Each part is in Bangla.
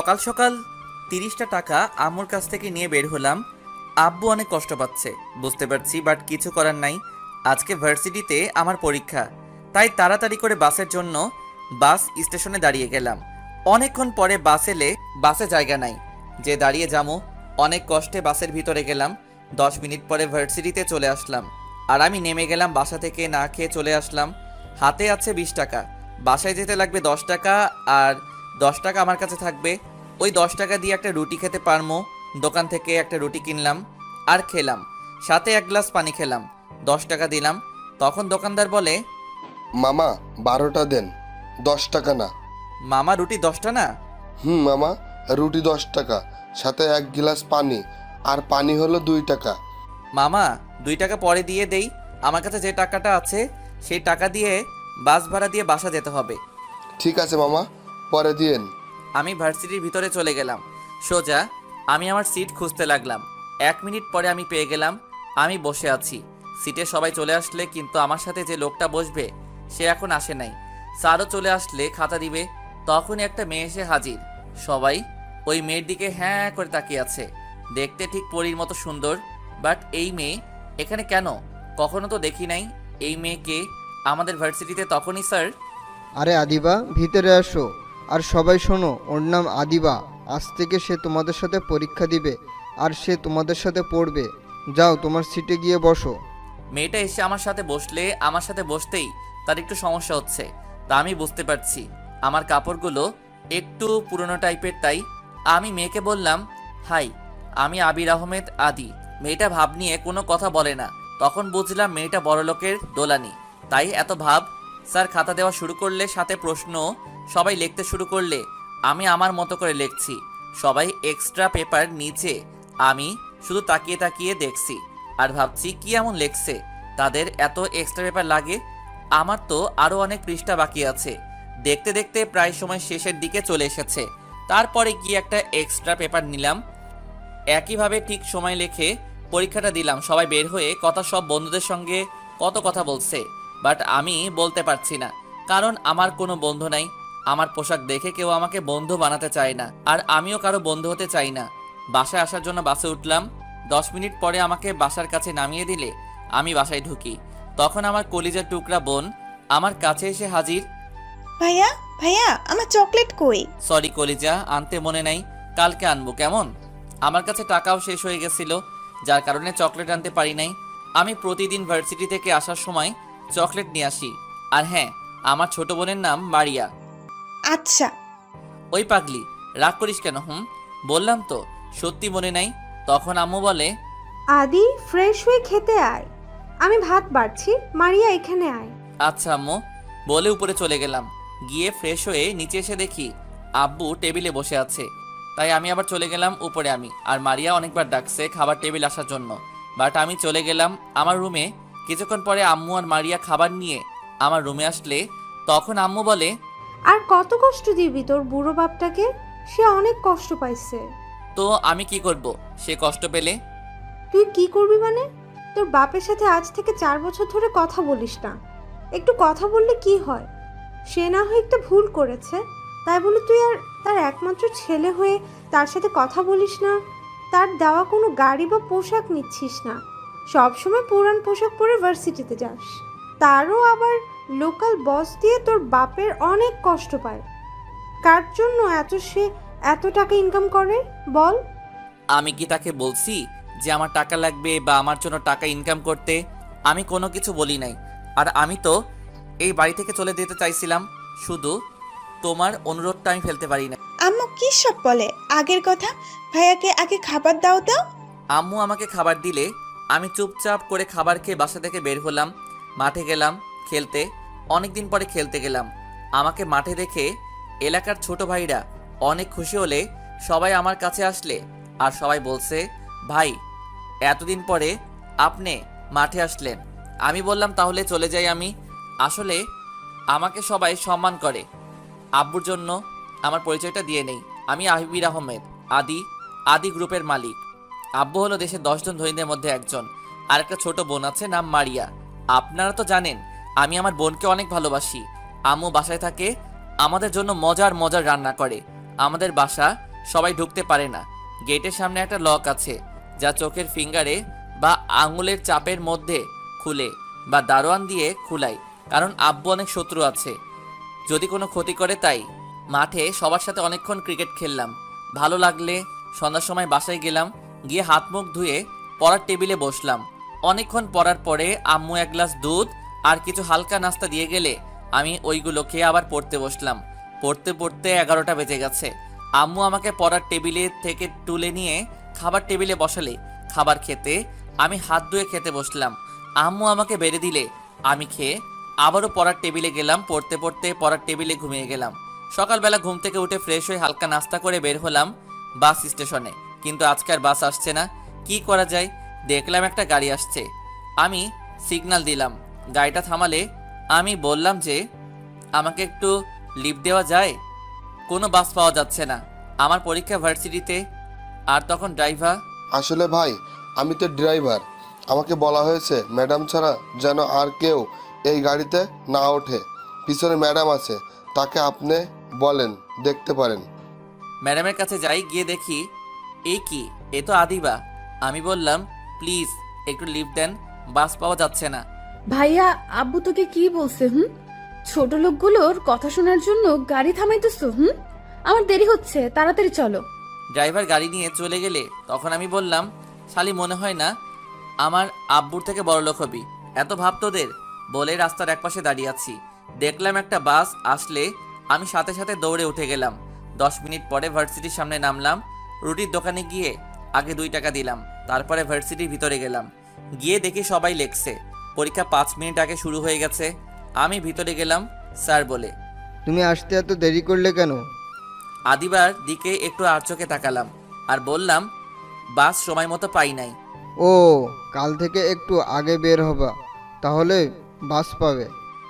সকাল সকাল 30টা টাকা আম্মুর কাছ থেকে নিয়ে বের হলাম। আব্বু অনেক কষ্ট পাচ্ছে বুঝতে পারছি, বাট কিছু করার নাই। আজকে ভার্সিটিতে আমার পরীক্ষা, তাই তাড়াতাড়ি করে বাসের জন্য বাস স্টেশনে দাঁড়িয়ে গেলাম। অনেকক্ষণ পরে বাস এলে বাসে জায়গা নাই, যে দাঁড়িয়ে যাবো। অনেক কষ্টে বাসের ভিতরে গেলাম। 10 মিনিট পরে ভার্সিটিতে চলে আসলাম। আর আমি নেমে গেলাম, বাসা থেকে না খেয়ে চলে আসলাম। হাতে আছে 20 টাকা, বাসায় যেতে লাগবে 10 টাকা, আর 10 টাকা আমার কাছে থাকবে। ওই 10 টাকা দিয়ে একটা রুটি খেতে পারবো। দোকান থেকে একটা রুটি কিনলাম আর খেলাম, সাথে 1 গ্লাস পানি খেলাম। 10 টাকা দিলাম। তখন দোকানদার বলে, মামা 12টা দেন, 10 টাকা না। মামা রুটি 10টা না? মামা, রুটি 10 টাকা, সাথে 1 গ্লাস পানি, আর পানি হলো 2 টাকা। মামা 2 টাকা পরে দিয়ে দেই, আমার কাছে যে টাকাটা আছে সেই টাকা দিয়ে বাস ভাড়া দিয়ে বাসা যেতে হবে। ঠিক আছে মামা, পরে দিয়েন। আমি ভার্সিটির ভিতরে চলে গেলাম। সোজা আমি আমার সিট খুঁজতে লাগলাম। 1 মিনিট পরে আমি পেয়ে গেলাম। আমি বসে আছি সিটে। সবাই চলে আসলে, কিন্তু আমার সাথে যে লোকটা বসবে সে এখন আসে নাই। স্যারও চলে আসলে খাতা দিবে, তখনই একটা মেয়ে এসে হাজির। সবাই ওই মেয়ের দিকে হ্যাঁ করে তাকিয়ে আছে। দেখতে ঠিক পরীর মতো সুন্দর, বাট এই মেয়ে এখানে কেন? কখনো তো দেখি নাই এই মেয়েকে আমাদের ভার্সিটিতে। তখনই স্যার, আরে আদিবা, ভিতরে আসো। আর সবাই শোনো, ওর নাম আদিবা। আজ থেকে সে তোমাদের সাথে পরীক্ষা দিবে আর সে তোমাদের সাথে পড়বে। যাও, তোমার সিটে গিয়ে বসো। মেয়েটা এসে আমার সাথে বসলে, আমার সাথে বসতেই তার একটু সমস্যা হচ্ছে, তা আমি বুঝতে পারছি। আমার কাপড়গুলো একটু পুরনো টাইপের, তাই আমি মেয়েকে বললাম, হাই, আমি আবির আহমেদ আদি। মেয়েটা ভাব নিয়ে কোনো কথা বলে না। তখন বুঝলাম মেয়েটা বড়লোকের দোলানি, তাই এত ভাব। স্যার খাতা দেওয়া শুরু করলে, সাথে প্রশ্ন। সবাই লিখতে শুরু করলে, আমি আমার মতো করে লিখছি। সবাই এক্সট্রা পেপার নিচে, আমি শুধু তাকিয়ে তাকিয়ে দেখছি আর ভাবছি কি এমন লেখছে তাদের এত এক্সট্রা পেপার লাগে। আমার তো আরও অনেক পৃষ্ঠা বাকি আছে। দেখতে দেখতে প্রায় সময় শেষের দিকে চলে এসেছে। তারপরে গিয়ে একটা এক্সট্রা পেপার নিলাম। একইভাবে ঠিক সময় লেখে পরীক্ষাটা দিলাম। সবাই বের হয়ে সব বন্ধুদের সঙ্গে কত কথা বলছে, বাট আমি বলতে পারছি না, কারণ আমার কোনো বন্ধু নাই। আমার পোশাক দেখে কেউ আমাকে বন্ধু বানাতে চায় না, আর আমিও কারো বন্ধু হতে চাই না। বাসায় আসার জন্য বাসে উঠলাম। 10 মিনিট পরে আমাকে বাসার কাছে নামিয়ে দিলে আমি বাসায় ঢুকি। তখন আমার কলিজার টুকরা বোন আমার কাছে এসে হাজির। ভাইয়া, ভাইয়া, আমার চকলেট কই? সরি কলিজা, আনতে মনে নাই, কালকে আনবো কেমন? আমার কাছে টাকাও শেষ হয়ে গেছিল, যার কারণে চকলেট আনতে পারি নাই। আমি প্রতিদিন ভার্সিটি থেকে আসার সময় চকলেট নিয়ে আসি। আর হ্যাঁ, আমার ছোট বোনের নাম মারিয়া। আচ্ছা। ওই পাগলি, রাগ করিস কেন? বললাম তো সত্যি মনে নাই। তখন আম্মু বলে, আদি, ফ্রেশ হয়ে খেতে আয়। আমি ভাত বাড়ছি, মারিয়া এখানে আয়। আচ্ছা আম্মু, বলে উপরে চলে গেলাম। গিয়ে ফ্রেশ হয়ে নিচে এসে দেখি আব্বু টেবিলে বসে আছে, তাই আমি আবার চলে গেলাম উপরে। আমি আর মারিয়া অনেকবার ডাকছে খাবার টেবিল আসার জন্য, বাট আমি চলে গেলাম আমার রুমে। কিছুক্ষণ পরে আম্মু আর মারিয়া খাবার নিয়ে আমার রুমে আসলে, তখন আম্মু বলে, আর কত কষ্ট দিবি তোর বুড়ো বাপটাকে? সে অনেক কষ্ট পাইছে। তো আমি কি করব সে কষ্ট পেলে? তুই কি করবি মানে? তোর বাপের সাথে আজ থেকে 4 বছর ধরে কথা বলিস না। একটু কথা বললে কি হয়? সে না হয় একটা ভুল করেছে, তাই বলে তুই আর তার একমাত্র ছেলে হয়ে তার সাথে কথা বলিস না? তার দেওয়া কোনো গাড়ি বা পোশাক নিচ্ছিস না, সব সময় পুরান পোশাক পরে ভার্সিটিতে যাস। তারও আবার লোকাল বস দিয়ে তোর বাপের অনেক কষ্ট পায়। কার জন্য সে এত টাকা ইনকাম করে বল? আমি কি তাকে বলছি যে আমার টাকা লাগবে বা আমার জন্য টাকা ইনকাম করতে? আমি কোনো কিছু বলি নাই। আর আমি তো এই বাড়ি থেকে চলে যেতে চাইছিলাম, শুধু তোমার অনুরোধটা আমি ফেলতে পারি না। আম্মু কি সব বলে? আগের কথা, ভাইয়াকে আগে খাবার দাও দাও। আম্মু আমাকে খাবার দিলে আমি চুপচাপ করে খাবার খেয়ে বাসা থেকে বের হলাম। মাঠে গেলাম খেলতে। অনেকদিন পরে খেলতে গেলাম। আমাকে মাঠে দেখে এলাকার ছোট ভাইরা অনেক খুশি হলে সবাই আমার কাছে আসলে, আর সবাই বলছে, ভাই, এতদিন পরে আপনি মাঠে আসলেন। আমি বললাম তাহলে চলে যাই আমি। আসলে আমাকে সবাই সম্মান করে। আব্বুর জন্য আমার পরিচয়টা দিয়ে নেই, আমি আবির আহমেদ আদি, আদি গ্রুপের মালিক। আব্বু হলো দেশের 10 জন ধনীদের মধ্যে একজন। আর একটা ছোট বোন আছে, নাম মারিয়া। আপনারা তো জানেন আমি আমার বোনকে অনেক ভালোবাসি। আম্মু বাসায় থাকে, আমাদের জন্য মজার মজার রান্না করে। আমাদের বাসা সবাই ঢুকতে পারে না। গেটের সামনে একটা লক আছে, যা চোখের ফিঙ্গারে বা আঙুলের চাপের মধ্যে খুলে বা দারোয়ান দিয়ে খুলাই, কারণ আব্বু অনেক শত্রু আছে, যদি কোনো ক্ষতি করে। তাই মাঠে সবার সাথে অনেকক্ষণ ক্রিকেট খেললাম। ভালো লাগলে সন্ধ্যার সময় বাসায় গেলাম, গিয়ে হাত মুখ ধুয়ে পড়ার টেবিলে বসলাম। অনেকক্ষণ পড়ার পরে আম্মু এক গ্লাস দুধ আর কিছু হালকা নাস্তা দিয়ে গেলে আমি ওইগুলো খেয়ে আবার পড়তে বসলাম। পড়তে পড়তে 11টা বেজে গেছে। আম্মু আমাকে পড়ার টেবিলে থেকে তুলে নিয়ে খাবার টেবিলে বসালে খাবার খেতে আমি হাত ধুয়ে খেতে বসলাম। আম্মু আমাকে বেড়ে দিলে আমি খেয়ে আবারও পড়ার টেবিলে গেলাম। পড়তে পড়তে পড়ার টেবিলে ঘুমিয়ে গেলাম। সকালবেলা ঘুম থেকে উঠে ফ্রেশ হয়ে হালকা নাস্তা করে বের হলাম বাস স্টেশনে, কিন্তু আজকে আর বাস আসছে না। কি করা যায়? দেখলাম একটা গাড়ি আসছে, আমি সিগন্যাল দিলাম। গাড়িটা থামালে আমি বললাম যে আমাকে একটু লিফট দেওয়া যায়। কোনো বাস পাওয়া যাচ্ছে না, আমার পরীক্ষা ভার্সিটিতে। আর তখন ড্রাইভার, আসলে ভাই আমি তো ড্রাইভার, আমাকে বলা হয়েছে ম্যাডাম ছাড়া যেন আর কেউ এই গাড়িতে না ওঠে। পিছনে ম্যাডাম আছে, তাকে আপনি বলেন দেখতে পারেন। ম্যাডামের কাছে যাই, গিয়ে দেখি এই কি, এ তো আদিবা। আমি বললাম প্লিজ একটু লিফট দেন, বাস পাওয়া যাচ্ছে না। ভাইয়া, আব্বু তোকে কি বলছে? ছোট লোকগুলোর কথা শোনার জন্য গাড়ি থামাইতেছো? আমার দেরি হচ্ছে, তাড়াতাড়ি চলো। ড্রাইভার গাড়ি নিয়ে চলে গেলে তখন আমি বললাম, শালি মনে হয় না আমার আব্বুর থেকে বড়লোক হবি, এত ভাব তোদের। বলে রাস্তার একপাশে দাঁড়িয়ে আছি। দেখলাম একটা বাস আসলে আমি সাথে সাথে দৌড়ে উঠে গেলাম। 10 মিনিট পরে ভার্সিটির সামনে নামলাম। রুটির দোকানে গিয়ে আগে 2 টাকা দিলাম, তারপরে ভার্সিটির ভিতরে গেলাম। গিয়ে দেখি সবাই লেখছে, পরীক্ষা 5 মিনিট আগে শুরু হয়ে গেছে। আমি ভিতরে গেলাম। স্যার বলে, তুমি আসতে এত দেরি করলে কেন? আদিবার দিকে একটু আর চোখে তাকালাম আর বললাম, বাস সময় মতো পাই নাই। ও, কাল থেকে একটু আগে বের হবা, তাহলে বাস পাবে।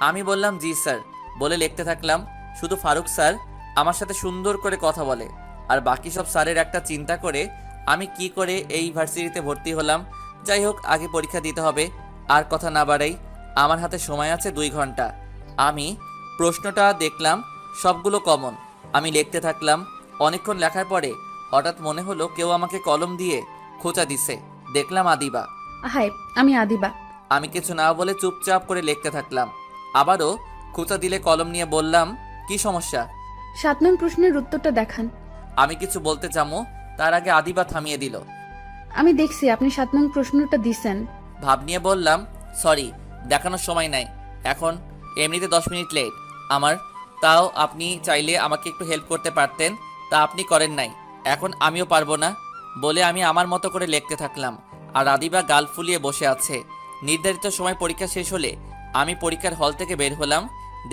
আমি বললাম জি স্যার, বলে লিখতে থাকলাম। শুধু ফারুক স্যার আমার সাথে সুন্দর করে কথা বলে, আর বাকি সব স্যারের একটা চিন্তা করে আমি কি করে এই ভার্সিটিতে ভর্তি হলাম। যাই হোক, আগে পরীক্ষা দিতে হবে। আর কথা না বাড়াই, আমার হাতে সময় আছে 2 ঘন্টা। আমি প্রশ্নটা দেখলাম, সবগুলো কমন। আমি লিখতে থাকলাম। অনেকক্ষণ লেখার পরে হঠাৎ মনে হলো কেউ আমাকে কলম দিয়ে খোঁচা দিছে। দেখলাম আদিবা। হাই, আমি আদিবা। আমি কিছু না বলে চুপচাপ করে লিখতে থাকলাম। আবারও খোঁচা দিলে কলম নিয়ে বললাম, কি সমস্যা? 7 নং প্রশ্নের উত্তরটা দেখান। আমি কিছু বলতে চামো, তার আগে আদিবা থামিয়ে দিল। আমি দেখছি আপনি 7 নং প্রশ্নটা দিছেন। ভাব নিয়ে বললাম, সরি, দেখানোর সময় নাই এখন, এমনিতে 10 মিনিট লেট আমার। তাও আপনি চাইলে আমাকে একটু হেল্প করতে পারতেন, তা আপনি করেন নাই। এখন আমিও পারবো না, বলে আমি আমার মতো করে লিখতে থাকলাম। আর আদিবা গাল ফুলিয়ে বসে আছে। নির্ধারিত সময় পরীক্ষা শেষ হলে আমি পরীক্ষার হল থেকে বের হলাম।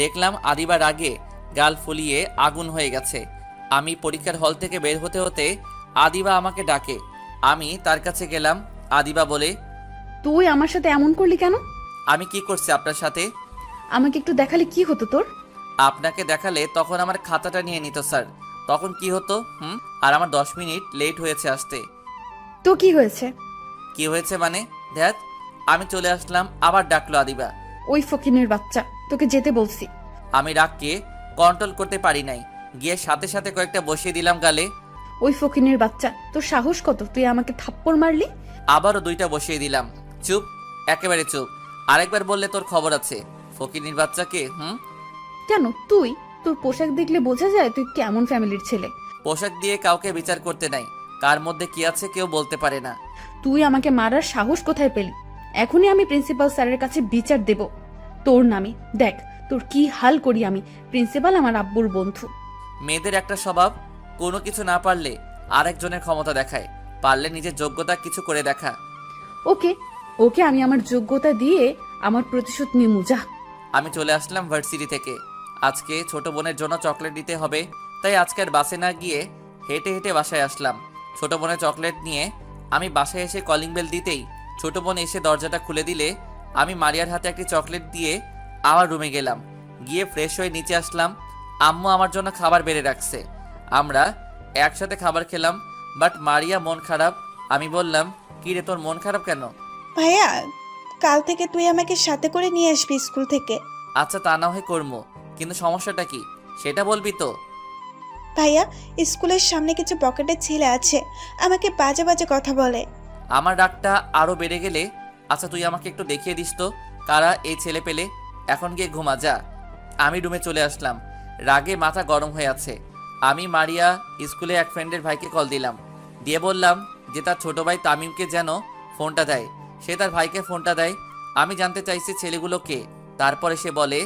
দেখলাম আদিবার আগে গাল ফুলিয়ে আগুন হয়ে গেছে। আমি পরীক্ষার হল থেকে বের হতে হতে আদিবা আমাকে ডাকে। আমি তার কাছে গেলাম। আদিবা বলে, তুই আমার সাথে এমন করলি কেন? আমি কি করছি আপনার সাথে? আমাকে একটু দেখালে কি হতো তোর? আপনাকে দেখালে তখন আমার খাতাটা নিয়ে নিত স্যার, তখন কি হতো? আর আমার 10 মিনিট লেট হয়েছে আসতে। তো কি হয়েছে? কি হয়েছে মানে? ধ্যাত, আমি চলে আসলাম। আবার ডাকলো আদিবা। ওই ফকিনের বাচ্চা, তোকে যেতে বলছি। আমি রাগকে কন্ট্রোল করতে পারি নাই, গিয়ে সাথে সাথে কয়েকটা বসিয়ে দিলাম গালে। ওই ফকিনের বাচ্চা, তোর সাহস কত? তুই আমাকে থাপ্পড় মারলি। আবারও 2টা বসিয়ে দিলাম। চুপ, একেবারে চুপ। আরেকবার বললে তোর খবর আছে। ফকিনীর বাচ্চাকে কেন? তুই, তোর পোশাক দেখলে বোঝা যায় তুই কেমন ফ্যামিলির ছেলে। পোশাক দিয়ে কাউকে বিচার করতে নাই, কার মধ্যে কি আছে কেউ বলতে পারে না। তুই আমাকে মারার সাহস কোথায় পেলি? এখনই আমি প্রিন্সিপাল স্যারের কাছে বিচার দেব তোর নামে। দেখ তোর কি হাল করি আমি। প্রিন্সিপাল আমার আব্বুর বন্ধু। মেয়েদের একটা স্বভাব, কোনো কিছু না পারলে আরেকজনের ক্ষমতা দেখায়, পারলে নিজের যোগ্যতা কিছু করে দেখা। ওকে ওকে, আমি আমার যোগ্যতা দিয়ে আমার প্রতিশোধ নিমু, যা। আমি চলে আসলাম ভার্সিটি থেকে। আজকে ছোট বোনের জন্য চকলেট দিতে হবে, তাই আজকে আর বাসে না গিয়ে হেঁটে হেঁটে বাসায় আসলাম। ছোট বোনের চকলেট নিয়ে আমি বাসায় এসে কলিং বেল দিতেই ছোট বোন এসে দরজাটা খুলে দিলে আমি মারিয়ার হাতে একটি চকলেট দিয়ে আমার রুমে গেলাম। গিয়ে ফ্রেশ হয়ে নিচে আসলাম। আম্মু আমার জন্য খাবার বেড়ে রাখছে, আমরা একসাথে খাবার খেলাম। বাট মারিয়া মন খারাপ। আমি বললাম, কি রে, তোর মন খারাপ কেন? ভাইয়া, কাল থেকে তুই আমাকে সাথে করে নিয়ে আসবি স্কুল থেকে। আচ্ছা, তা না হয় করবো, কিন্তু সমস্যাটা কি সেটা বলবি তো? ভাইয়া স্কুলের সামনে কিছু পকেটের ছেলে আছে, আমাকে বাজে বাজে কথা বলে। আমার রাগটা আরও বেড়ে গেলে, আচ্ছা তুই আমাকে একটু দেখিয়ে দিস তো কারা এই ছেলে পেলে। এখন গিয়ে ঘুমা যা। আমি রুমে চলে আসলাম, রাগে মাথা গরম হয়ে আছে। আমি মারিয়া স্কুলে এক ফ্রেন্ডের ভাইকে কল দিলাম, দিয়ে বললাম যে তার ছোট ভাই তামিমকে যেন ফোনটা দেয়। সে তার ভাইকে ফোনটা দেয়। আমি জানতে চাইছি ছেলেগুলো কে। তারপরে সে বলে,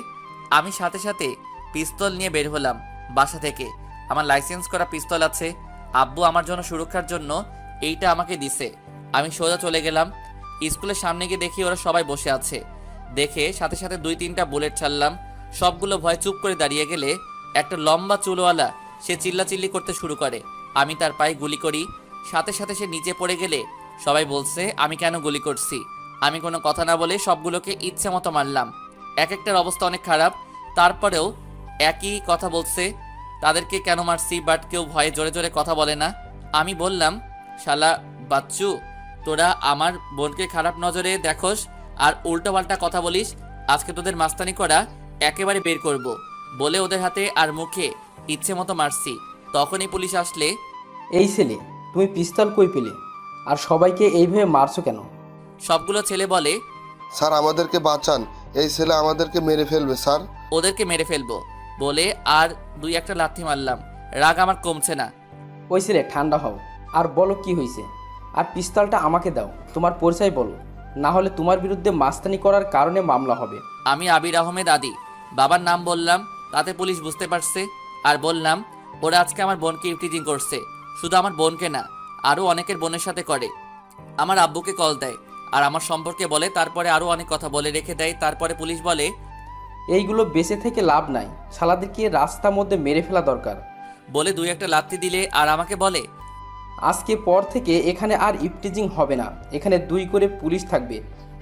আমি সাথে সাথে পিস্তল নিয়ে বের হলাম বাসা থেকে। আমার লাইসেন্স করা পিস্তল আছে, আব্বু আমার জন্য সুরক্ষার জন্য এইটা আমাকে দিছে। আমি সোজা চলে গেলাম স্কুলের সামনে গিয়ে দেখি ওরা সবাই বসে আছে। দেখে সাথে সাথে 2-3টা বুলেট ছাড়লাম। সবগুলো ভয় চুপ করে দাঁড়িয়ে গেলে একটা লম্বা চুলওয়ালা সে চিল্লাচিল্লি করতে শুরু করে। আমি তার পায়ে গুলি করি, সাথে সাথে সে নিচে পড়ে গেলে সবাই বলছে আমি কেন গুলি করছি। আমি কোনো কথা না বলে সবগুলোকে ইচ্ছে মতো মারলাম। এক একটার অবস্থা অনেক খারাপ, তারপরেও একই কথা বলছে তাদেরকে কেন মারছি, বাট কেউ ভয়ে জোরে জোরে কথা বলে না। আমি বললাম, শালা বাচ্চু, তোরা আমার বোনকে খারাপ নজরে দেখোস আর উল্টোপাল্টা কথা বলিস, আজকে তোদের মাস্তানি করা একেবারে বের করব। বলে ওদের হাতে আর মুখে ইচ্ছে মতো মারছি। তখনই পুলিশ আসলে, এই ছেলে, তুমি পিস্তল কই পেলে আর সবাইকে এইভাবে মারছো কেন? সবগুলো ছেলে বলে, স্যার আমাদেরকে বাঁচান, এই ছেলে আমাদেরকে মেরে ফেলবে স্যার। ওদেরকে মেরে ফেলবো বলে আর 2-1টা লাথি মারলাম। রাগ আমার কমছে না। ওই ছেলে, ঠান্ডা হও আর বলো কি হয়েছে। আর পিস্তলটা আমাকে দাও, তোমার পরিচয় বলো, না হলে তোমার বিরুদ্ধে মাস্তানি করার কারণে মামলা হবে। আমি আবির আহমেদ আদি। বাবার নাম বললাম, তাতে পুলিশ বুঝতে পারছে। আর বললাম, ওরা আজকে আমার বোনকে ইফটিজিং করছে। শুধু আমার বোনকে না, আরও অনেকের বোনের সাথে করে। আমার আব্বুকে কল দেয় আর আমার সম্পর্কে বলে, তারপরে আরও অনেক কথা বলে রেখে দেয়। তারপরে পুলিশ বলে, এইগুলো বেঁচে থেকে লাভ নাই, শালাদেরকে রাস্তার মধ্যে মেরে ফেলা দরকার। বলে 2-1টা লাথি দিলে আর আমাকে বলে, আজকে পর থেকে এখানে আর ইফটিজিং হবে না, এখানে 2 করে পুলিশ থাকবে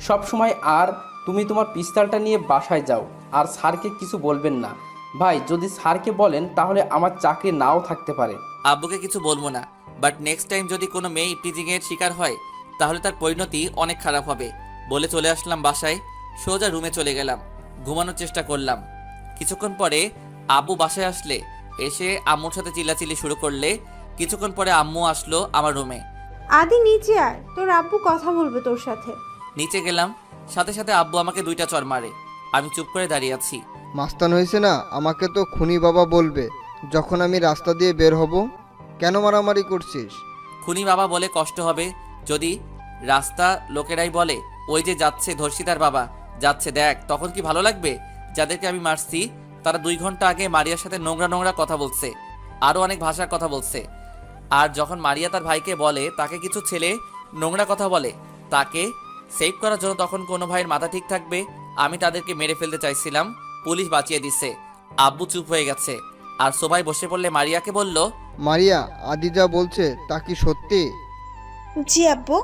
সব সময়। আর তুমি তোমার পিস্তলটা নিয়ে বাসায় যাও আর স্যারকে কিছু বলবেন না। ভাই, যদি স্যারকে বলেন তাহলে আমার চাকরি নাও থাকতে পারে। আব্বুকে কিছু বলবো না, বাট নেক্সট টাইম যদি কোনো মেয়ে ইফটিজিংয়ের শিকার হয় তাহলে তার পরিণতি অনেক খারাপ হবে। বলে চলে আসলাম বাসায়। সোজা রুমে চলে গেলাম, ঘুমানোর চেষ্টা করলাম। কিছুক্ষণ পরে আব্বু বাসায় আসলে এসে আম্মুর সাথে চিল্লাচিল্লি শুরু করলে। কিছুক্ষণ পরে আম্মু আসলো আমার রুমে। আদি নিচে আয়, তোর আব্বু কথা বলবে তোর সাথে। নিচে গেলাম, সাথে সাথে আব্বু আমাকে 2টা চড় মারে। আমি চুপ করে দাঁড়িয়ে আছি। মাস্তান হয়েছে না, আমাকে তো খুনি বাবা বলবে যখন আমি রাস্তা দিয়ে বের হব। কেন মারামারি করছিস? খুনি বাবা বলে কষ্ট হবে যদি। রাস্তা লোকেরাই বলে, ওই যে যাচ্ছে ধর্ষিতার বাবা যাচ্ছে দেখ, তখন কি ভালো লাগবে? যাদেরকে আমি মারছি তারা 2 ঘন্টা আগে মারিয়ার সাথে নোংরা নোংরা কথা বলছে, আরও অনেক ভাষার কথা বলছে। আর যখন মারিয়া তার ভাইকে বলে তাকে কিছু ছেলে নোংরা কথা বলে, তাকে সেভ করার জন্য তখন কোনো ভাইয়ের মাথা ঠিক থাকবে? আমি তাদেরকে মেরে ফেলতে চাইছিলাম, পুলিশ বাঁচিয়ে দিচ্ছে। আব্বু চুপ হয়ে গেছে আর সবাই বসে পড়লে মারিয়াকে বলল, মারিয়া, আদি যা বলছে তা কি সত্যি? জি আব্বু।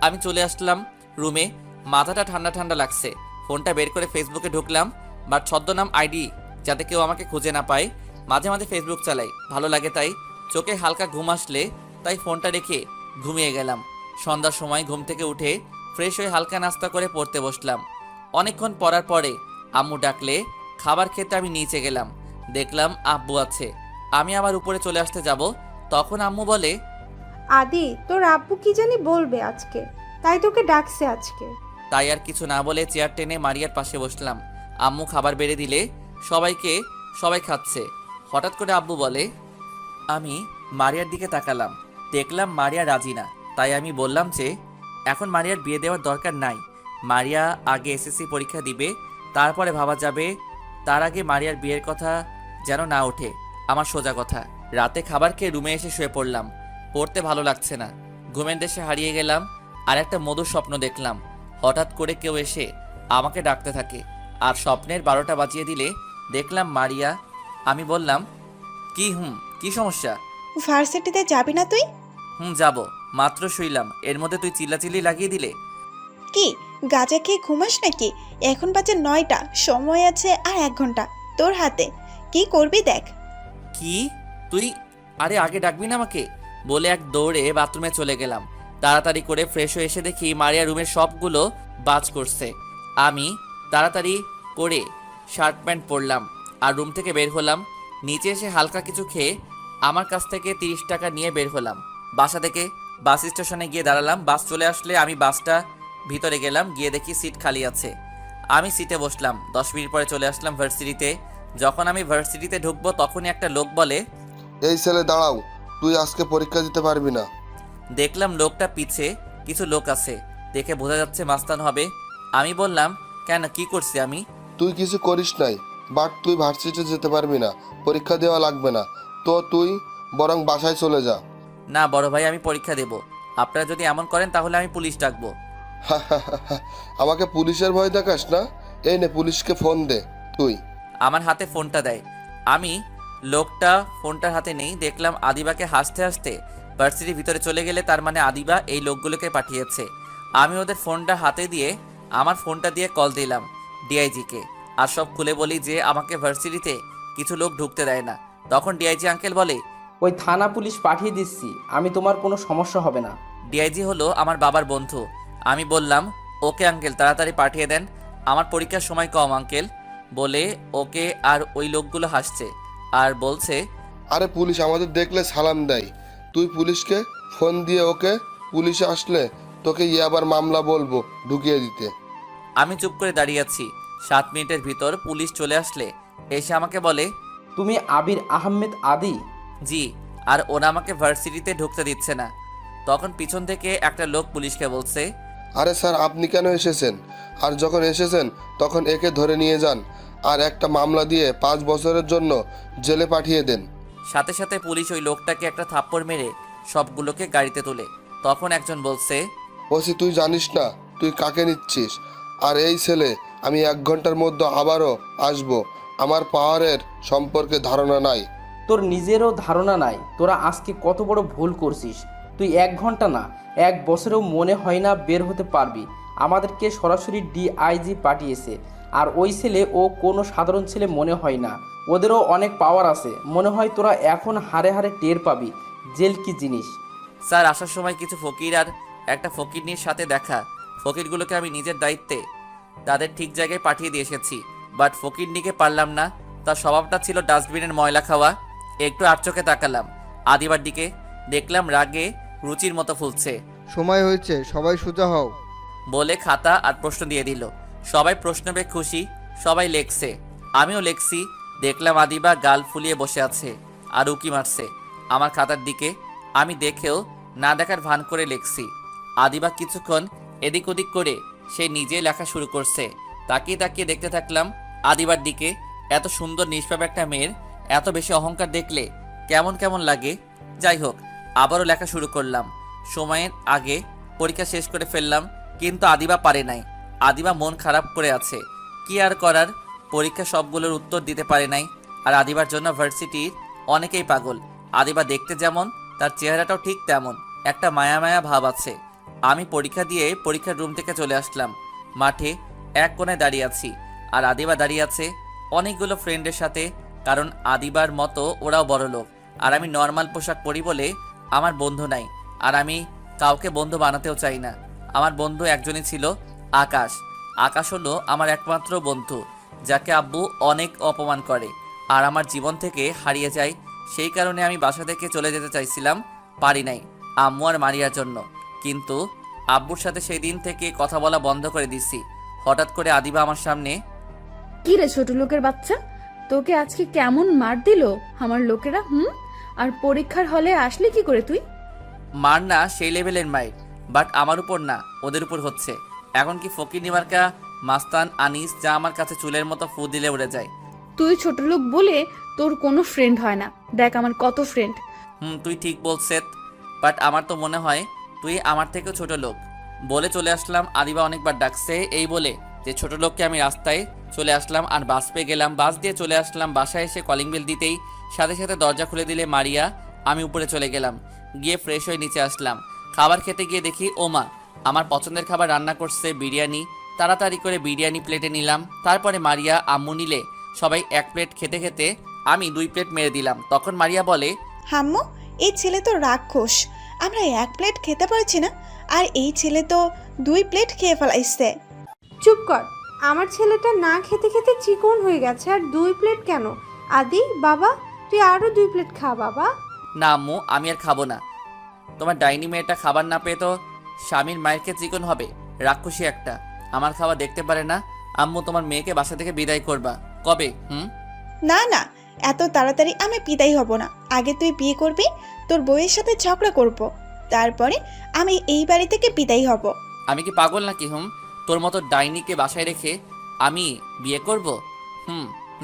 আমি চলে আসলাম রুমে, মাথাটা ঠান্ডা ঠান্ডা লাগছে। ফোনটা বের করে ফেসবুকে ঢুকলাম, বাট ছদ্মনাম আইডি যাতে কেউ আমাকে খুঁজে না পায়। মাঝে মাঝে ফেসবুক চালাই, ভালো লাগে তাই। চোখে হালকা ঘুম আসলে তাই ফোনটা রেখে ঘুমিয়ে গেলাম। সন্ধ্যার সময় ঘুম থেকে উঠে ফ্রেশ হয়ে হালকা নাস্তা করে পড়তে বসলাম। অনেকক্ষণ পড়ার পরে আম্মু ডাকলে খাবার খেতে আমি নিচে গেলাম। দেখলাম আব্বু আছে। আমি আবার উপরে চলে আসতে যাব, তখন আম্মু বলে, আদি, তোর আব্বু কি জানি বলবে আজকে, তাই তোকে ডাকছে আজকে। তাই আর কিছু না বলে চেয়ার টেনে মারিয়ার পাশে বসলাম। আম্মু খাবার বেড়ে দিলে সবাই খাচ্ছে। হঠাৎ করে আব্বু বলে, আমি মারিয়ার দিকে তাকালাম, দেখলাম মারিয়া রাজি না। তাই আমি বললাম যে এখন মারিয়ার বিয়ে দেওয়ার দরকার নাই, মারিয়া আগে এসএসসি পরীক্ষা দিবে, তারপরে ভাবা যাবে। তার আগে মারিয়ার বিয়ের কথা যেন না ওঠে। আমার সোজা কথা। রাতে খাবার খেয়ে রুমে এসে শুয়ে পড়লাম। পড়তে ভালো লাগছে না, ঘুমের দেশে হারিয়ে গেলাম। আর একটা মধুর স্বপ্ন দেখলাম। হঠাৎ করে কেউ এসে আমাকে ডাকতে থাকে আর স্বপ্নের 12টা বাজিয়ে দিলে দেখলাম মারিয়া। আমি বললাম, কি সমস্যা? ভার্সিটিতে যাবি না তুই? যাব, মাত্র শুইলাম, এর মধ্যে তুই চিল্লাচিল্লি লাগিয়ে দিলে। কি গাঁজা খেয়ে ঘুমাস নাকি? এখন বাজে 9টা, সময় আছে আর 1 ঘন্টা তোর হাতে। কি করবি দেখ। কি তুই? আরে আগে ডাকবি না আমাকে? বলে এক দৌড়ে বাথরুমে চলে গেলাম। তাড়াতাড়ি করে ফ্রেশ হয়ে এসে দেখি মারিয়া রুমের সবগুলো বাজ করছে। আমি তাড়াতাড়ি করে শার্ট প্যান্ট পরলাম আর রুম থেকে বের হলাম। নিচে এসে হালকা কিছু খেয়ে আমার কাছ থেকে 30 টাকা নিয়ে বের হলাম। বাসা থেকে বাস স্টেশনে গিয়ে দাঁড়ালাম। বাস চলে আসলে আমি বাসটা ভিতরে গেলাম, গিয়ে দেখি সিট খালি আছে। আমি সিটে বসলাম। 10 মিনিট পরে চলে আসলাম ভার্সিটিতে। যখন আমি ভার্সিটিতে ঢুকবো তখনই একটা লোক বলে, এই ছেলে দাঁড়াও, তুই আজকে পরীক্ষা দিতে পারবি না। দেখলাম লোকটা পিছে কিছু লোক আছে, দেখে বোঝা যাচ্ছে মাস্তান হবে। আমি বললাম, কেন, কি করছি আমি? তুই কিছু করিস নাই, বাট তুই ভার্সিটিতে যেতে পারবি না, পরীক্ষা দেওয়া লাগবে না তো তুই বরং বাসায় চলে যা। না বড় ভাই, আমি পরীক্ষা দেব। আপনারা যদি এমন করেন তাহলে আমি পুলিশ ডাকবো। আমাকে পুলিশের ভয় দেখাস না, এই নে পুলিশকে ফোন দে তুই। আমার হাতে ফোনটা দেয়। আমি লোকটা ফোনটার হাতে নেই, দেখলাম আদিবাকে হাসতে হাসতে ভার্সিটির ভিতরে চলে গেলে তার মানে আদিবা এই লোকগুলোকে পাঠিয়েছে। আমি ওদের ফোনটা হাতে দিয়ে আমার ফোনটা দিয়ে কল দিলাম ডিআইজিকে, আর সব খুলে বলি যে আমাকে ভার্সিটিতে কিছু লোক ঢুকতে দেয় না। তখন ডিআইজি আঙ্কেল বলে, ওই থানা পুলিশ পাঠিয়ে দিচ্ছি, আমি তোমার কোনো সমস্যা হবে না। ডিআইজি হলো আমার বাবার বন্ধু। আমি বললাম, ওকে আঙ্কেল, তাড়াতাড়ি পাঠিয়ে দেন, আমার পরীক্ষার সময় কম আঙ্কেল। বলে ওকে আর ওই লোকগুলো হাসছে আর বলছে, আরে পুলিশ আমাদের দেখলে সালাম দেয়, তুই পুলিশকে ফোন দিয়ে ওকে, পুলিশে আসলে তোকে আবার মামলা বলবো ঢুকিয়ে দিতে। আমি চুপ করে দাঁড়িয়ে আছি। 7 মিনিটের ভিতর পুলিশ চলে আসলে এসে আমাকে বলে, তুমি আবির আহমেদ আদি? জি। আর ওরা আমাকে ভার্সিটিতে ঢুকতে দিচ্ছে না। তখন পিছন থেকে একটা লোক পুলিশকে বলছে, আরে স্যার আপনি কেন এসেছেন, আর যখন এসেছেন তখন একে ধরে নিয়ে যান আর একটা মামলা দিয়ে 5 বছরের জন্য জেলে পাঠিয়ে দেন। সাথে সাথে পুলিশ ওই লোকটাকে একটা থাপ্পড় মেরে সবগুলোকে গাড়িতে তোলে। তখন একজন বলছে, ওসি তুই জানিস না তুই কাকে নিচ্ছিস, আর এই ছেলে আমি 1 ঘন্টার মধ্যে আবারও আসবো, আমার পাওয়ারের সম্পর্কে ধারণা নাই। তোর নিজেরও ধারণা নাই তোরা আজকে কত বড় ভুল করছিস। তুই 1 ঘন্টা না 1 বছরেও মনে হয় না বের হতে পারবি। আমাদেরকে সরাসরি ডিআইজি পাঠিয়েছে, আর ওই ছেলে ও কোনো সাধারণ ছেলে মনে হয় না, ওদেরও অনেক পাওয়ার আছে। মনে হয় তোরা এখন হারে হারে টের পাবি জেল কি জিনিস। স্যার আসার সময় কিছু ফকির আর একটা ফকিরনির সাথে দেখা। ফকিরগুলোকে আমি নিজের দায়িত্বে তাদের ঠিক জায়গায় পাঠিয়ে দিয়ে এসেছি, বাট ফকিরনিকে পারলাম না। তার স্বভাবটা ছিল ডাস্টবিনের ময়লা খাওয়া। একটু আর চোখে তাকালাম আদিবার দিকে, দেখলাম রাগে রুচির মতো ফুলছে। সময় হয়েছে, সবাই সোজা হও। বলে খাতা আর প্রশ্ন দিয়ে দিল। সবাই প্রশ্ন পেয়ে খুশি, সবাই লেখছে, আমিও লেখছি। দেখলাম আদিবা গাল ফুলিয়ে বসে আছে আর উকি মারছে আমার খাতার দিকে। আমি দেখেও না দেখার ভান করে লেখছি। আদিবা কিছুক্ষণ এদিক ওদিক করে সে নিজে লেখা শুরু করছে। তাকিয়ে তাকিয়ে দেখতে থাকলাম আদিবার দিকে। এত সুন্দর নিষ্পাপ একটা মেয়ের এত বেশি অহংকার দেখলে কেমন কেমন লাগে। যাই হোক, আবারও লেখা শুরু করলাম। সময়ের আগে পরীক্ষা শেষ করে ফেললাম, কিন্তু আদিবা পারে নাই। আদিবা মন খারাপ করে আছে, কি আর করার, পরীক্ষা সবগুলোর উত্তর দিতে পারে নাই। আর আদিবার জন্য ভার্সিটির অনেকেই পাগল। আদিবা দেখতে যেমন, তার চেহারাটাও ঠিক তেমন, একটা মায়া মায়া ভাব আছে। আমি পরীক্ষা দিয়ে পরীক্ষার রুম থেকে চলে আসলাম। মাঠে এক কোণে দাঁড়িয়ে আছি, আর আদিবা দাঁড়িয়ে আছে অনেকগুলো ফ্রেন্ডের সাথে, কারণ আদিবার মতো ওরাও বড় লোক। আর আমি নর্মাল পোশাক পরি বলে আমার বন্ধু নাই, আর আমি কাউকে বন্ধু বানাতেও চাই না। আমার বন্ধু একজনই ছিল, আকাশ। আকাশ হলো আমার একমাত্র বন্ধু, যাকে আব্বু অনেক অপমান করে আর আমার জীবন থেকে হারিয়ে যায়। সেই কারণে আমি বাসা থেকে চলে যেতে চাইছিলাম, পারি নাই আম্মু আর মারিয়ার জন্য। কিন্তু আব্বুর সাথে সেই দিন থেকে কথা বলা বন্ধ করে দিছি। হঠাৎ করে আদিবা আমার সামনে, কি রে ছোট লোকের বাচ্চা, তোকে আজকে কেমন মার দিল আমার লোকেরা? আর পরীক্ষার হলে আসলি কি করে তুই? মার না সেই লেভেলের মায়ের, বাট আমার উপর না, ওদের উপর হচ্ছে। এখন কি ফকির নিমার্কা মাস্তান আনিস যা আমার কাছে চুলের মতো ফু দিলে উড়ে যায়। তুই ছোট লোক বলে তোর কোনো ফ্রেন্ড হয় না। দেখ আমার কত ফ্রেন্ড। তুই ঠিক বলছিস, বাট আমার তো মনে হয় তুই আমার থেকেও ছোট লোক। বলে চলে আসলাম। আদিবা অনেকবার ডাকছে এই বলে যে ছোট লোককে আমি রাস্তায় চলে আসলাম আর বাস পেয়ে গেলাম। বাস দিয়ে চলে আসলাম। বাসায় এসে কলিং বেল দিতেই সাথে সাথে দরজা খুলে দিলে মারিয়া। আমি উপরে চলে গেলাম, গিয়ে ফ্রেশ হয়ে নিচে আসলাম। খাবার খেতে গিয়ে দেখি ওমা আমার পছন্দের খাবার রান্না করছে, বিরিয়ানি। তাড়াতাড়ি করে বিরিয়ানি প্লেটে নিলাম। তারপরে মারিয়া আম্মু নিলে সবাই 1 প্লেট খেতে খেতে আমি 2 প্লেট মেরে দিলাম। তখন মারিয়া বলে, হাম্মু, এই ছেলে তো রাক্ষস, আমরা 1 প্লেট খেতে পারছি না, আর এই ছেলে তো 2 প্লেট খেয়ে ফেলাইছে। চুপ কর, আমার ছেলেটা না খেতে খেতে চিকন হয়ে গেছে, আর 2 প্লেট কেন? আদি বাবা, তুই আরও 2 প্লেট খা বাবা। না আম্মু, আমি আর খাবো না। তোমার ডাইনি মেয়েটা খাবার না পেয়ে তো স্বামীর মায়েরকে চিকন হবে, রাক্ষসী একটা। আমার খাবার দেখতে পারে না। আম্মু, তোমার মেয়েকে বাসা থেকে বিদায় করবা কবে? না না, এত তাড়াতাড়ি আমি বিদায় হব না। আগে তুই বিয়ে করবি, তোর বউয়ের সাথে ঝগড়া করব, তারপরে আমি এই বাড়ি থেকে বিদায় হব। আমি কি পাগল নাকি? তোর মতো ডাইনিকে বাসায় রেখে আমি বিয়ে করব?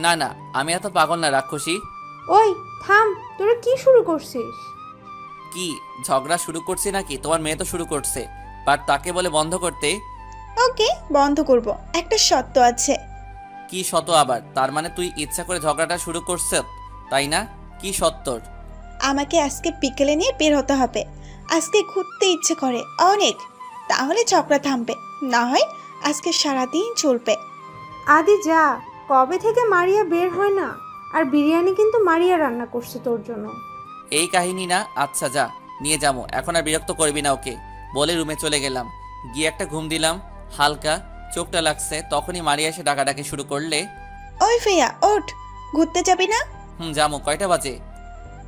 না না, আমি এত পাগল না রাক্ষসী। ওই থাম, তোরা কি শুরু করছিস? কি ঝগড়া শুরু করছি নাকি? তোমার মেয়ে তো শুরু করছে, বাট তাকে বলে বন্ধ করতে। ওকে, বন্ধ করব, একটা শর্ত আছে। কি শত আবার? তার মানে তুই ইচ্ছা করে ঝগড়াটা শুরু করছ, তাই না? কি সত্তর? আমাকে আজকে বিকেলে নিয়ে বের হতে হবে। আজকে ঘুরতে ইচ্ছে করে অনেক, তাহলে ঝগড়া থামবে, না হয় আজকে সারাদিন চলবে। আদি যা, কবে থেকে মারিয়া বের হয় না? আর বিরিয়ানি কিন্তু মারিয়া রান্না করছে তোর জন্য। এই কাহিনী না? আচ্ছা যা, নিয়ে যাবো, এখন আর বিরক্ত করবি না ওকে, বলে রুমে চলে গেলাম। গিয়ে একটা ঘুম দিলাম, হালকা চোখটা লাগছে। তখনই মারিয়া এসে ডাকাডাকি শুরু করলে। ওই ফেয়া, ওঠ, ঘুরতে যাবি না? যাবো। কয়টা বাজে?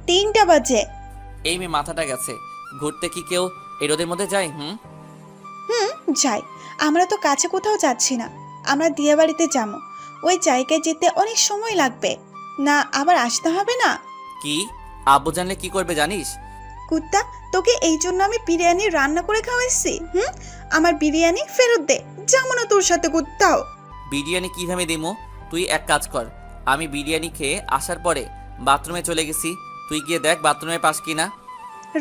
3টা বাজে। এই মেয়ে মাথাটা গেছে, ঘুরতে কি কেউ এই রোদের মধ্যে যায়? যাই, আমরা তো কাছে কোথাও যাচ্ছি না, আমরা দিয়া বাড়িতে যাবো। ওই জায়গায় যেতে অনেক সময় লাগবে না, আবার আসতে হবে না। কি? আব্বু জানলে কি করবে জানিস? কুত্তা, তোকে এই জন্য আমি বিরিয়ানি রান্না করে খাওয়াইছি। আমার বিরিয়ানি ফেরত দে, যাবো না তোর সাথে কোথাও। বিরিয়ানি কিভাবে দিমু? তুই এক কাজ কর, আমি বিরিয়ানি খেয়ে আসার পরে বাথরুমে চলে গেছি, তুই গিয়ে দেখ বাথরুমে পাস কিনা।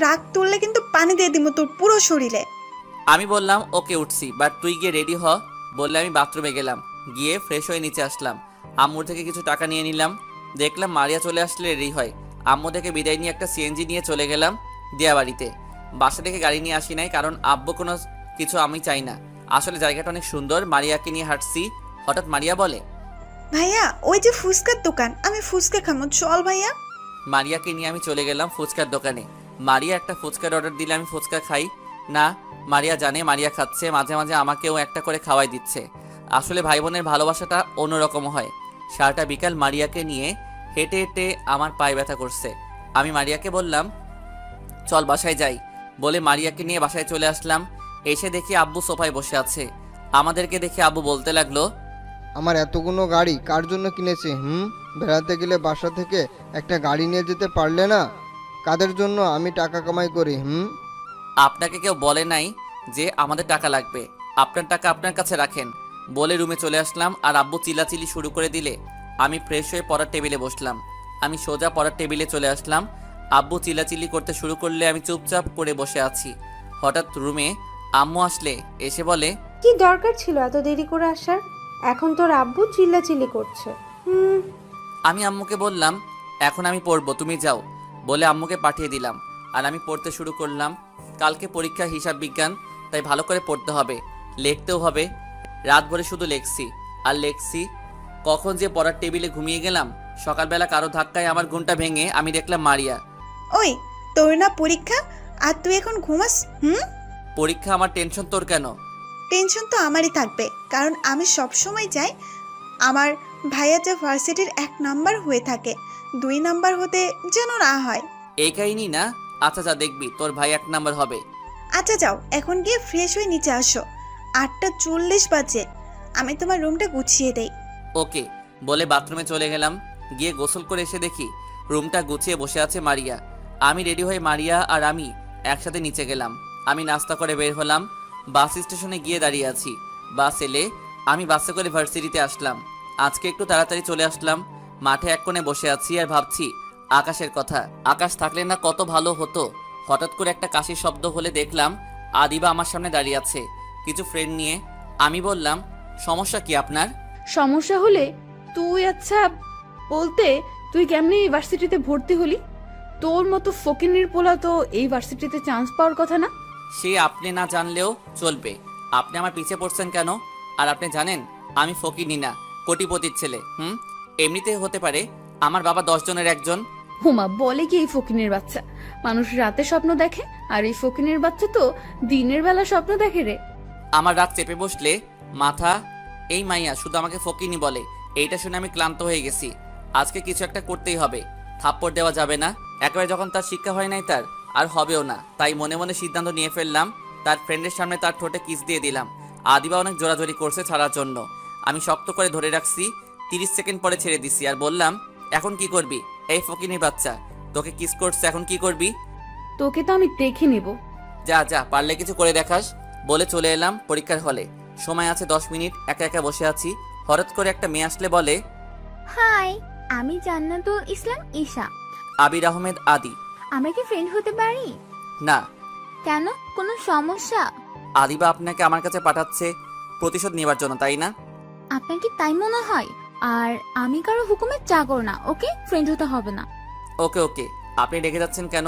রাগ তুললে কিন্তু পানি দিয়ে দিব তোর পুরো শরীরে। আমি বললাম ওকে, উঠছি, বাট তুই গিয়ে রেডি হ। বললে আমি বাথরুমে গেলাম, গিয়ে ফ্রেশ হয়ে নিচে আসলাম। আম্মুর থেকে কিছু টাকা নিয়ে নিলাম। দেখলাম মারিয়া চলে আসলে রেডি হয়। আম্মু থেকে বিদায় নিয়ে একটা সিএনজি নিয়ে চলে গেলাম দিয়া বাড়িতে। বাসা থেকে গাড়ি নিয়ে আসি নাই, কারণ আব্বু কোনো কিছু আমি চাই না। আসলে জায়গাটা অনেক সুন্দর। মারিয়াকে নিয়ে হাঁটছি, হঠাৎ মারিয়া বলে, ভাইয়া, ওই যে ফুচকার দোকান, আমি ফুচকা খামো, চল ভাইয়া। মারিয়াকে নিয়ে আমি চলে গেলাম ফুচকার দোকানে। মারিয়া একটা ফুচকার অর্ডার দিলে আমি ফুচকা খাই না। মারিয়া জানে মারিয়া খাচ্ছে, মাঝে মাঝে আমাকেও একটা করে খাওয়াই দিচ্ছে। আসলে ভাই বোনের ভালোবাসাটা অন্যরকম হয়। সারাটা বিকাল মারিয়াকে নিয়ে হেঁটে হেঁটে আমার পায়ে ব্যথা করছে। আমি মারিয়াকে বললাম চল বাসায় যাই, বলে মারিয়াকে নিয়ে বাসায় চলে আসলাম। এসে দেখি আব্বু সোফায় বসে আছে। আমাদেরকে দেখে আব্বু বলতে লাগলো, আমার এতগুলো গাড়ি কার জন্য কিনেছে? বেড়াতে গেলে বাসা থেকে একটা গাড়ি নিয়ে যেতে পারলে না? কাদের জন্য আমি টাকা কামাই করি? আপনাকে কেউ বলে নাই যে আমাদের টাকা লাগবে, আপনার টাকা আপনার কাছে রাখেন। বলে রুমে চলে আসলাম। আর আব্বু চিল্লাচিল্লি শুরু করে দিলে আমি ফ্রেশ হয়ে পড়ার টেবিলে বসলাম। আমি সোজা পড়ার টেবিলে চলে আসলাম। আব্বু চিল্লাচিল্লি করতে শুরু করলে আমি চুপচাপ করে বসে আছি। হঠাৎ রুমে আম্মু আসলে, এসে বলে, কি দরকার ছিল এত দেরি করে আসার? এখন তোর আব্বু চিল্লাচিল্লি করছে। আমি আম্মুকে বললাম এখন আমি পড়বো, তুমি যাও, বলে আম্মুকে পাঠিয়ে দিলাম। আর আমি পড়তে শুরু করলাম। কালকে পরীক্ষা হিসাব বিজ্ঞান, তাই ভালো করে পড়তে হবে, লিখতেও হবে। রাত ভরে শুধু লেখছি আর লেখছি। কখন যে পড়ার টেবিলে ঘুমিয়ে গেলাম। সকালবেলা কারো ধাক্কায় আমার ঘুমটা ভেঙে আমি দেখলাম মারিয়া। ওই, তোর না পরীক্ষা আর তুই এখন ঘুমাস? পরীক্ষা? আমার টেনশন তোর কেন? টেনশন তো আমারই থাকবে, কারণ আমি সব সময় চাই আমার ভাইয়া যে ভার্সিটির 1 নাম্বার হয়ে থাকে, 2 নাম্বার হতে যেন না হয়। এই কাহিনী না? আচ্ছা যা, দেখবি তোর ভাই 1 নাম্বার হবে। আচ্ছা যাও, এখন গিয়ে ফ্রেশ হয়ে নিচে আসো। 8:40 বাজে, আমি তোমার রুমটা গুছিয়ে দেই। ওকে, বলে বাথরুমে চলে গেলাম। গিয়ে গোসল করে এসে দেখি রুমটা গুছিয়ে বসে আছে মারিয়া। আমি রেডি হয়ে মারিয়া আর আমি একসাথে নিচে গেলাম। আমি নাস্তা করে বের হলাম। বাস স্টেশনে গিয়ে দাঁড়িয়ে আছি। বাস এলে আমি বাসে করে ভার্সিটিতে আসলাম। আজকে একটু তাড়াতাড়ি চলে আসলাম। মাঠে এক কোণে বসে আছি আর ভাবছি আকাশের কথা। আকাশ থাকলে না কত ভালো হতো। হঠাৎ করে একটা কাশির শব্দ হলে দেখলাম আদিবা আমার সামনে দাঁড়িয়ে আছে কিছু ফ্রেন্ড নিয়ে। আমি বললাম, সমস্যা কি আপনার? সমস্যা হলে তুই আচ্ছা বলতে তুই কেমনি ইউনিভার্সিটিতে ভর্তি হলি? তোর মতো ফকিনির পোলা তো এই ভার্সিটিতে চান্স পাওয়ার কথা না। সে আপনি না জানলেও চলবে। আপনি আমার পিছে পড়ছেন কেন? আর আপনি জানেন আমি ফকিনি না, কোটিপতির ছেলে। এমনিতে হতে পারে আমার বাবা 10 জনের একজন। হুমা বলে কি এই ফকিনের বাচ্চা? মানুষ রাতে স্বপ্ন দেখে, আর এই ফকিনের বাচ্চা তো দিনের বেলা স্বপ্ন দেখে রে। আমার রাগ চেপে বসলে মাথা, এই মাইয়া শুধু আমাকে ফকিনি বলে। এইটা শুনে আমি ক্লান্ত হয়ে গেছি। আজকে কিছু একটা করতেই হবে। থাপ্পড় দেওয়া যাবে না। একেবারে যখন তার শিক্ষা হয় নাই তার, আর হবেও না। তাই মনে মনে সিদ্ধান্ত নিয়ে ফেললাম, তার ফ্রেন্ডের সামনে তার ঠোঁটে কিস দিয়ে দিলাম। আদিবা অনেক জোরাজোরি করছে ছাড়ার জন্য। আমি শক্ত করে ধরে রাখছি। 30 সেকেন্ড পরে ছেড়ে দিছি আর বললাম, এখন কি করবি? এই ফকিনি বাচ্চা, তোকে কিস করছে, এখন কি করবি? তোকে তো আমি দেখে নেব। যা যা, পারলে কিছু করে দেখাস। বলে চলে এলাম পরীক্ষার হলে। সময় আছে 10 মিনিট। একা একা বসে আছি। হঠাৎ করে একটা মেয়ে আসলে বলে, হাই, আমি জান্নাতুল ইসলাম ঈশা। আবির আহমেদ আদি। আমরা কি ফ্রেন্ড হতে পারি? না। কেন, কোনো সমস্যা? আদিবা আপনাকে আমার কাছে পাঠাচ্ছে প্রতিশোধ নেবার জন্য, তাই না? আপনার কি তাই মনে হয়? আর আমি কারো হুকুমের চাকর না, ওকে? ফ্রেন্ড হতে হবে না। ওকে ওকে, আপনি রেগে যাচ্ছেন কেন?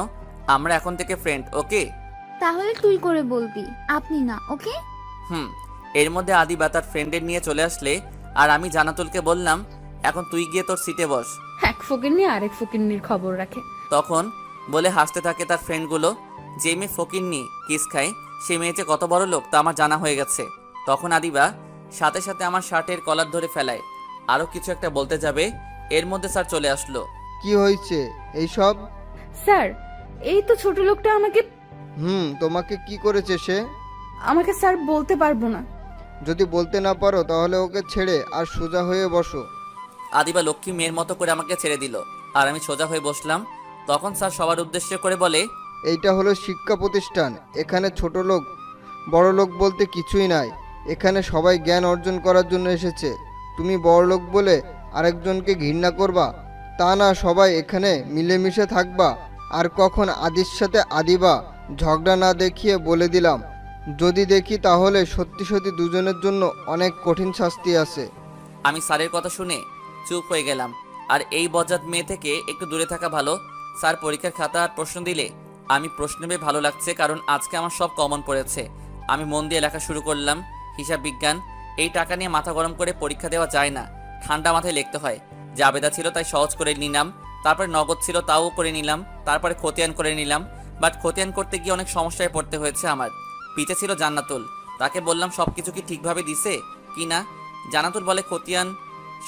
আমরা এখন থেকে ফ্রেন্ড, ওকে? তাহলে তুই করে বলবি, আপনি না, ওকে? এর মধ্যে আদিবা তার ফ্রেন্ডের নিয়ে চলে আসলে, আর আমি জান্নাতুলকে বললাম, এখন তুই গিয়ে তোর সিটে বস। এক ফকিন্নি আরেক ফকিন্নির খবর রাখে। তখন বলে হাসতে থাকে তার ফ্রেন্ডগুলো। যে মেয়ে ফকিন্নি কিস খায়, সে মেয়ে যে কত বড় লোক তা আমার জানা হয়ে গেছে। তখন আদিবা সাথে সাথে আমার শার্টের কলার ধরে ফেলায়। আরও কিছু একটা বলতে যাবে, এর মধ্যে স্যার চলে আসলো। কি হয়েছে এইসব? স্যার, এই তো ছোট লোকটা তোমাকে কি করেছে সে? আমাকে স্যার বলতে পারবো না। যদি বলতে না পারো তাহলে ওকে ছেড়ে আর সোজা হয়ে বসো। আদিবা লক্ষ্মী মেয়ের মতো করে আমাকে ছেড়ে দিল, আর আমি সোজা হয়ে বসলাম। তখন স্যার সবার উদ্দেশ্য করে বলে, এইটা হলো শিক্ষা প্রতিষ্ঠান। এখানে ছোট লোক বড় লোক বলতে কিছুই নাই। এখানে সবাই জ্ঞান অর্জন করার জন্য এসেছে। তুমি বড় লোক বলে আরেকজনকে ঘৃণা করবা তা না, সবাই এখানে মিলেমিশে থাকবা। আর কখন আদির সাথে আদিবা ঝগড়া না দেখিয়ে বলে দিলাম, যদি দেখি তাহলে সত্যি সত্যি দুজনের জন্য অনেক কঠিন শাস্তি আছে। আমি স্যারের কথা শুনে চুপ হয়ে গেলাম। আর এই বজ্জাত মেয়ে থেকে একটু দূরে থাকা ভালো। স্যার পরীক্ষার খাতা আর প্রশ্ন দিলে আমি প্রশ্ন পেয়ে ভালো লাগছে, কারণ আজকে আমার সব কমন পড়েছে। আমি মন দিয়ে লেখা শুরু করলাম। হিসাব বিজ্ঞান। এই টাকা নিয়ে মাথা গরম করে পরীক্ষা দেওয়া যায় না, ঠান্ডা মাথায় লিখতে হয়। জাবেদা ছিল তাই সহজ করে নিলাম, তারপরে নগদ ছিল তাও করে নিলাম, তারপরে খতিয়ান করে নিলাম। বাট খতিয়ান করতে গিয়ে অনেক সমস্যায় পড়তে হয়েছে আমার। পিছে ছিল জান্নাতুল, তাকে বললাম সব কিছু কি ঠিকভাবে দিছে কি না। জান্নাতুল বলে খতিয়ান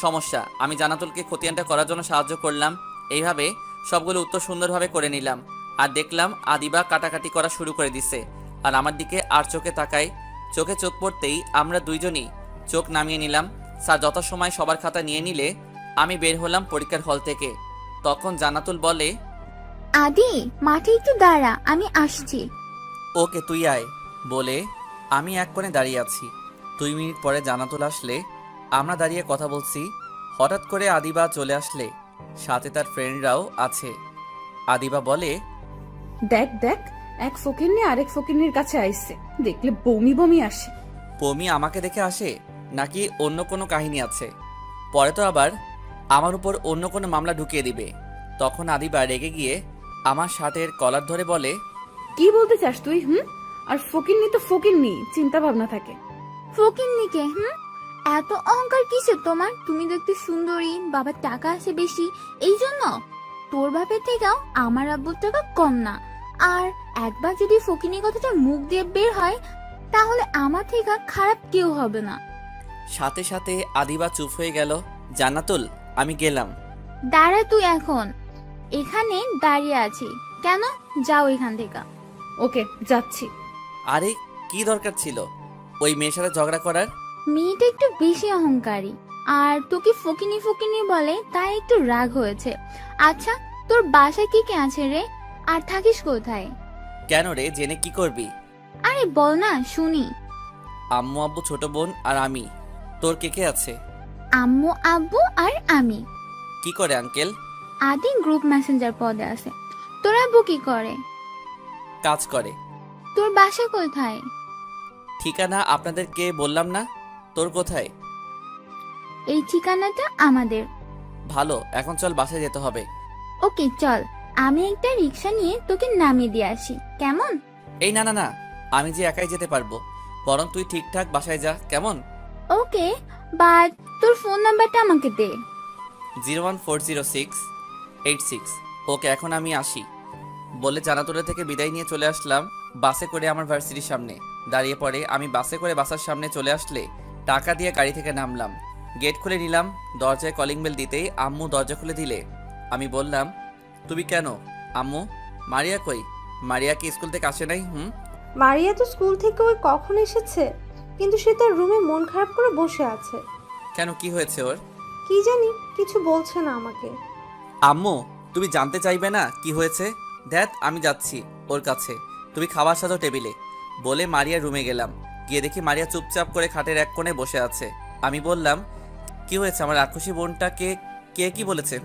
সমস্যা। আমি জান্নাতুলকে খতিয়ানটা করার জন্য সাহায্য করলাম। এইভাবে সবগুলো উত্তর সুন্দরভাবে করে নিলাম। আর দেখলাম আদিবা কাটাকাটি করা শুরু করে দিছে, আর আমার দিকে আর চোখে তাকায়। চোখে চোখ পড়তেই আমরা দুইজনই চোখ নামিয়ে নিলাম। স্যার যথাসময় সবার খাতা নিয়ে নিলে আমি বের হলাম পরীক্ষার হল থেকে। তখন জান্নাতুল বলে, আদি, মাঠে একটু দাঁড়া, আমি আসছি। ওকে তুই আয়। বলে আমি এক কোণে দাঁড়িয়ে আছি। 2 মিনিট পরে জান্নাতুল আসলে আমরা দাঁড়িয়ে কথা বলছি। হঠাৎ করে আদিবা চলে আসলে, সাথে তার ফ্রেন্ডরাও আছে। আদিবা বলে, দেখ দেখ, এক ফকিন্নি আরেক ফকিন্নির কাছে আইছে, দেখলে বমি বমি আসে। পমি আমাকে দেখে আসে নাকি অন্য কোনো কাহিনী আছে? পরে তো আবার আমার উপর অন্য কোনো মামলা ঢুকিয়ে দিবে। তখন আদিবা রেগে গিয়ে আমার শার্টের কলার ধরে বলে, কি বলতে চাস তুই? আর ফকিন্নি তো ফকিন্নি, চিন্তা ভাবনা থাকে। ফকিন্নিকে এত অহংকার কিসের তোমার? তুমি দেখতে সুন্দরী, বাবার টাকা আছে বেশি, এই জন্য? তোর বাপের থেকেও আমার আব্বুর টাকা কম না। আর একবার যদি ফকিন্নি কথাটা মুখ দিয়ে বের হয়, তাহলে আমার থেকে খারাপ কেউ হবে না। সাথে সাথে আদিবা চুপ হয়ে গেল। জান্নাতুল, আমি গেলাম। দাঁড়া, তুই এখন এখানে দাঁড়িয়ে আছি কেন? যাও এখান থেকে। ওকে, যাচ্ছি। আরে কি দরকার ছিল ওই মেয়ের সাথে ঝগড়া করার? মেয়েটা একটু বেশি অহংকারী, আর তোকে ফকিনি ফকিনি বলে তাই একটু রাগ হয়েছে। আচ্ছা, তোর বাসায় কি কে আছে রে? আর থাকিস কোথায়? কেন রে, জেনে কি করবি? আরে বল না শুনি। আম্মু আব্বু ছোট বোন আর আমি। তোর কে কে আছে? আম্মু আব্বু আর আমি। কি করে আঙ্কেল? আদি গ্রুপ মেসেঞ্জার পদে আছে। তোর আব্বু কি করে? কাজ করে। তোর বাসা কোথায়? ঠিকানা আপনাদেরকে বললাম না? তোর কোথায়? এই ঠিকানাটা আমাদের। ভালো, এখন চল বাসায় যেতে হবে। ওকে চল, আমি একটা রিক্সা নিয়ে তোকে নামিয়ে দিয়ে আসি, কেমন? এই না না না, আমি যে একাই যেতে পারবো, বরং তুই ঠিকঠাক বাসায় যা, কেমন? ওকে, বাট তোর ফোন নাম্বারটা আমাকে দে। 0140686। ওকে, এখন আমি আসি। বলে জান্নাতুলের থেকে বিদায় নিয়ে চলে আসলাম বাসে করে আমার ভার্সিটির সামনে। দাঁড়িয়ে পড়ে আমি বাসে করে বাসার সামনে চলে আসলে টাকা দিয়ে গাড়ি থেকে নামলাম। গেট খুলে নিলাম। দরজায় কলিং বেল দিতেই আম্মু দরজা খুলে দিলে আমি বললাম, তুমি কেন? আম্মু, মারিয়া কই? মারিয়া কি স্কুল থেকে আসে নাই? মারিয়া তো স্কুল থেকে ওই কখন এসেছে, কিন্তু সে তার রুমে মন খারাপ করে বসে আছে। কেন, কি হয়েছে ওর? কি জানি, কিছু বলছে না আমাকে। আম্মু, তুমি জানতে চাইবে না কি হয়েছে? ধ্যাত, আমি যাচ্ছি ওর কাছে, তুমি খাবার সাথে টেবিলে। বলে মারিয়া রুমে গেলাম। গিয়ে দেখি মারিয়া চুপচাপ করে খাটের এক কোণে বসে আছে। আমি বললাম, কি হয়েছে আমার রাক্ষসী বোনটাকে? কে কি বলেছে?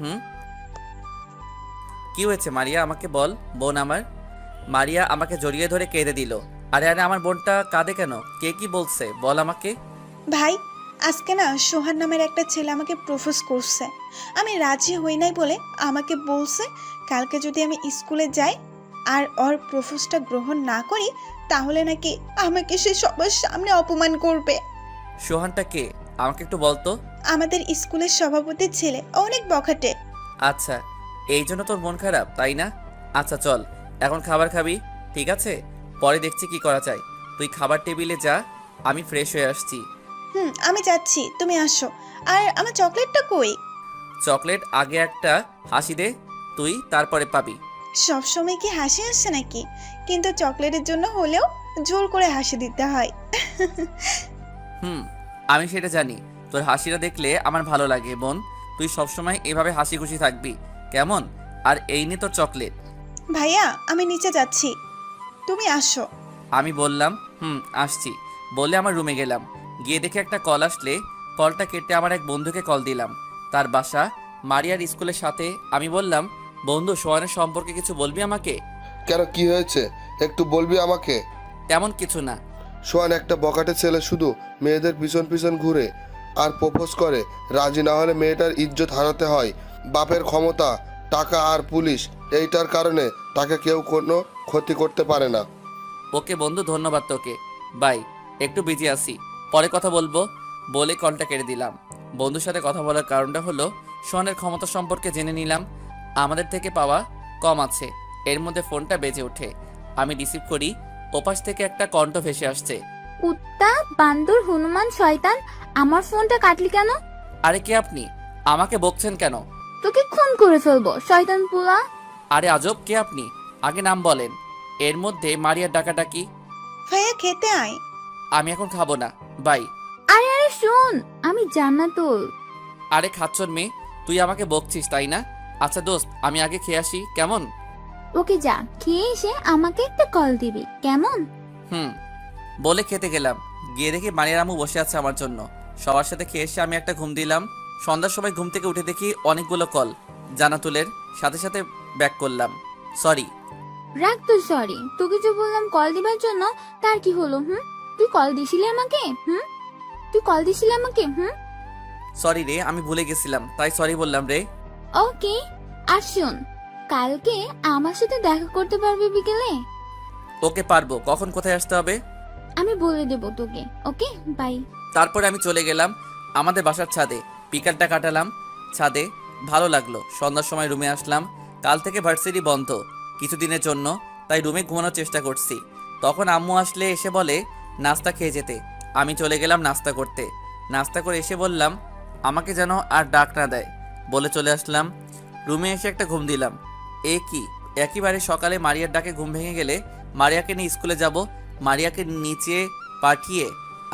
কি হয়েছে মারিয়া, আমাকে বল বোন আমার। মারিয়া আমাকে জড়িয়ে ধরে কেঁদে দিল। আরে আরে, আমার বোনটা কাঁদে কেন? কে কি বলছে বল আমাকে। ভাই, আজকে না সোহান নামের একটা ছেলে আমাকে প্রপোজ করছে। আমি রাজি হই নাই বলে আমাকে বলছে কালকে যদি আমি স্কুলে যাই আর ওর প্রপোজটা গ্রহণ না করি তাহলে নাকি আমাকে সে সবার সামনে অপমান করবে। সোহানটা কে আমাকে একটু বলতো। আমাদের স্কুলের সভাপতির ছেলে, অনেক বখাটে। আচ্ছা, এই জন্য তোর মন খারাপ, তাই না? আচ্ছা চল, এখন খাবার খাবি, ঠিক আছে? পরে দেখছি কি করা যায়। তুই খাবার টেবিলে যা, আমি ফ্রেশ হয়ে আসছি। আমি যাচ্ছি, তুমি আসো। আর আমার চকলেটটা কই? চকলেট আগে একটা হাসি দে তুই, তারপরে পাবি। সবসময় কি হাসি আসছে নাকি? কিন্তু চকলেটের জন্য হলেও জোর করে হাসি দিতে হয়। আমি সেটা জানি। তোর হাসিটা দেখলে আমার ভালো লাগে বোন। তুই সবসময় এভাবে হাসি খুশি থাকবি, কেমন? আর এই নে তোর চকলেট। ভাইয়া, আমি নিচে যাচ্ছি, তুমি আসো। আমি বললাম আসছি। বলে আমার রুমে গেলাম। গিয়ে দেখে একটা কল আসলে কলটা কেটে আমার এক বন্ধুকে কল দিলাম। তার বাসা মারিয়ার স্কুলের সাথে। আমি বললাম, বন্ধু, সোহানের সম্পর্কে কিছু বলবি আমাকে? কেন, কি হয়েছে একটু বলবি আমাকে? তেমন কিছু না। সোহান একটা বখাটে ছেলে, শুধু মেয়েদের পিছন পিছন ঘুরে আর প্রপোজ করে। রাজি না হলে মেয়েটার ইজ্জত হারাতে হয়। বাপের ক্ষমতা, টাকা আর পুলিশ, এইটার কারণে তাকে কেউ কোনো ক্ষতি করতে পারে না। ওকে বন্ধু, ধন্যবাদ তোকে। বাই, একটু বিজি আছি, পরে কথা বলবো। বলে কলটা কেটে দিলাম। বন্ধুর সাথে কথা বলার কারণটা হলো সোহানের ক্ষমতা সম্পর্কে জেনে নিলাম। আমাদের থেকে পাওয়া কম আছে। এর মধ্যে ফোনটা বেজে ওঠে। আমি রিসিভ করি। ওপাশ থেকে একটা কণ্ঠ ভেসে আসছে। কুত্তা, বান্দর, হনুমান, শয়তান, আমার ফোনটা কাটলি কেন? আরে কে আপনি? আমাকে বকছেন কেন? তোকে খুন করে ফেলবো, শয়তান পোলা। আরে আজব, কে আপনি? আগে নাম বলেন। এর মধ্যে মারিয়ার ডাকাডাকি। ভাইয়া, খেতে আয়। আমি এখন খাবো না, বাই। আরে আরে শোন, আমি জান্নাতুল। আরে খাচ্ছর মেয়ে, তুই আমাকে বকছিস তাই না? আচ্ছা দোস্ত, আমি আগে খেয়ে আসি, কেমন? ওকে যা, খেয়ে এসে আমাকে একটা কল দিবি, কেমন? বলে খেতে গেলাম। গিয়ে দেখি মারিয়ার আম্মু বসে আছে আমার জন্য। সবার সাথে খেয়ে এসে আমি একটা ঘুম দিলাম। সন্ধ্যার সময় ঘুম থেকে উঠে দেখি অনেকগুলো কল জান্নাতুলের। সাথে সাথে ব্যাক করলাম। সরি। রাখ তো সরি, তোকে যে বললাম কল দিবার জন্য, তার কি হলো? তুই কল দিছিলি আমাকে? তুই কল দিছিলি আমাকে? সরি রে, আমি ভুলে গেছিলাম, তাই সরি বললাম রে। ওকে। আর শোন, কালকে আমার সাথে দেখা করতে পারবি বিকেলে? ওকে, পারবো। কখন কোথায় আসতে হবে? আমি বলে দেবো তোকে। ওকে, বাই। তারপরে আমি চলে গেলাম আমাদের বাসার ছাদে। বিকালটা কাটালাম ছাদে, ভালো লাগলো। সন্ধ্যার সময় রুমে আসলাম। কাল থেকে ভার্সিটি বন্ধ কিছুদিনের জন্য, তাই রুমে ঘুমানোর চেষ্টা করছি। তখন আম্মু আসলে এসে বলে নাস্তা খেয়ে যেতে। আমি চলে গেলাম নাস্তা করতে। নাস্তা করে এসে বললাম আমাকে যেন আর ডাক না দেয়, বলে চলে আসলাম। রুমে এসে একটা ঘুম দিলাম। কি একেবারে সকালে মারিয়ার ডাকে ঘুম ভেঙে গেলে মারিয়াকে নিয়ে স্কুলে যাব। মারিয়াকে নিচে পাঠিয়ে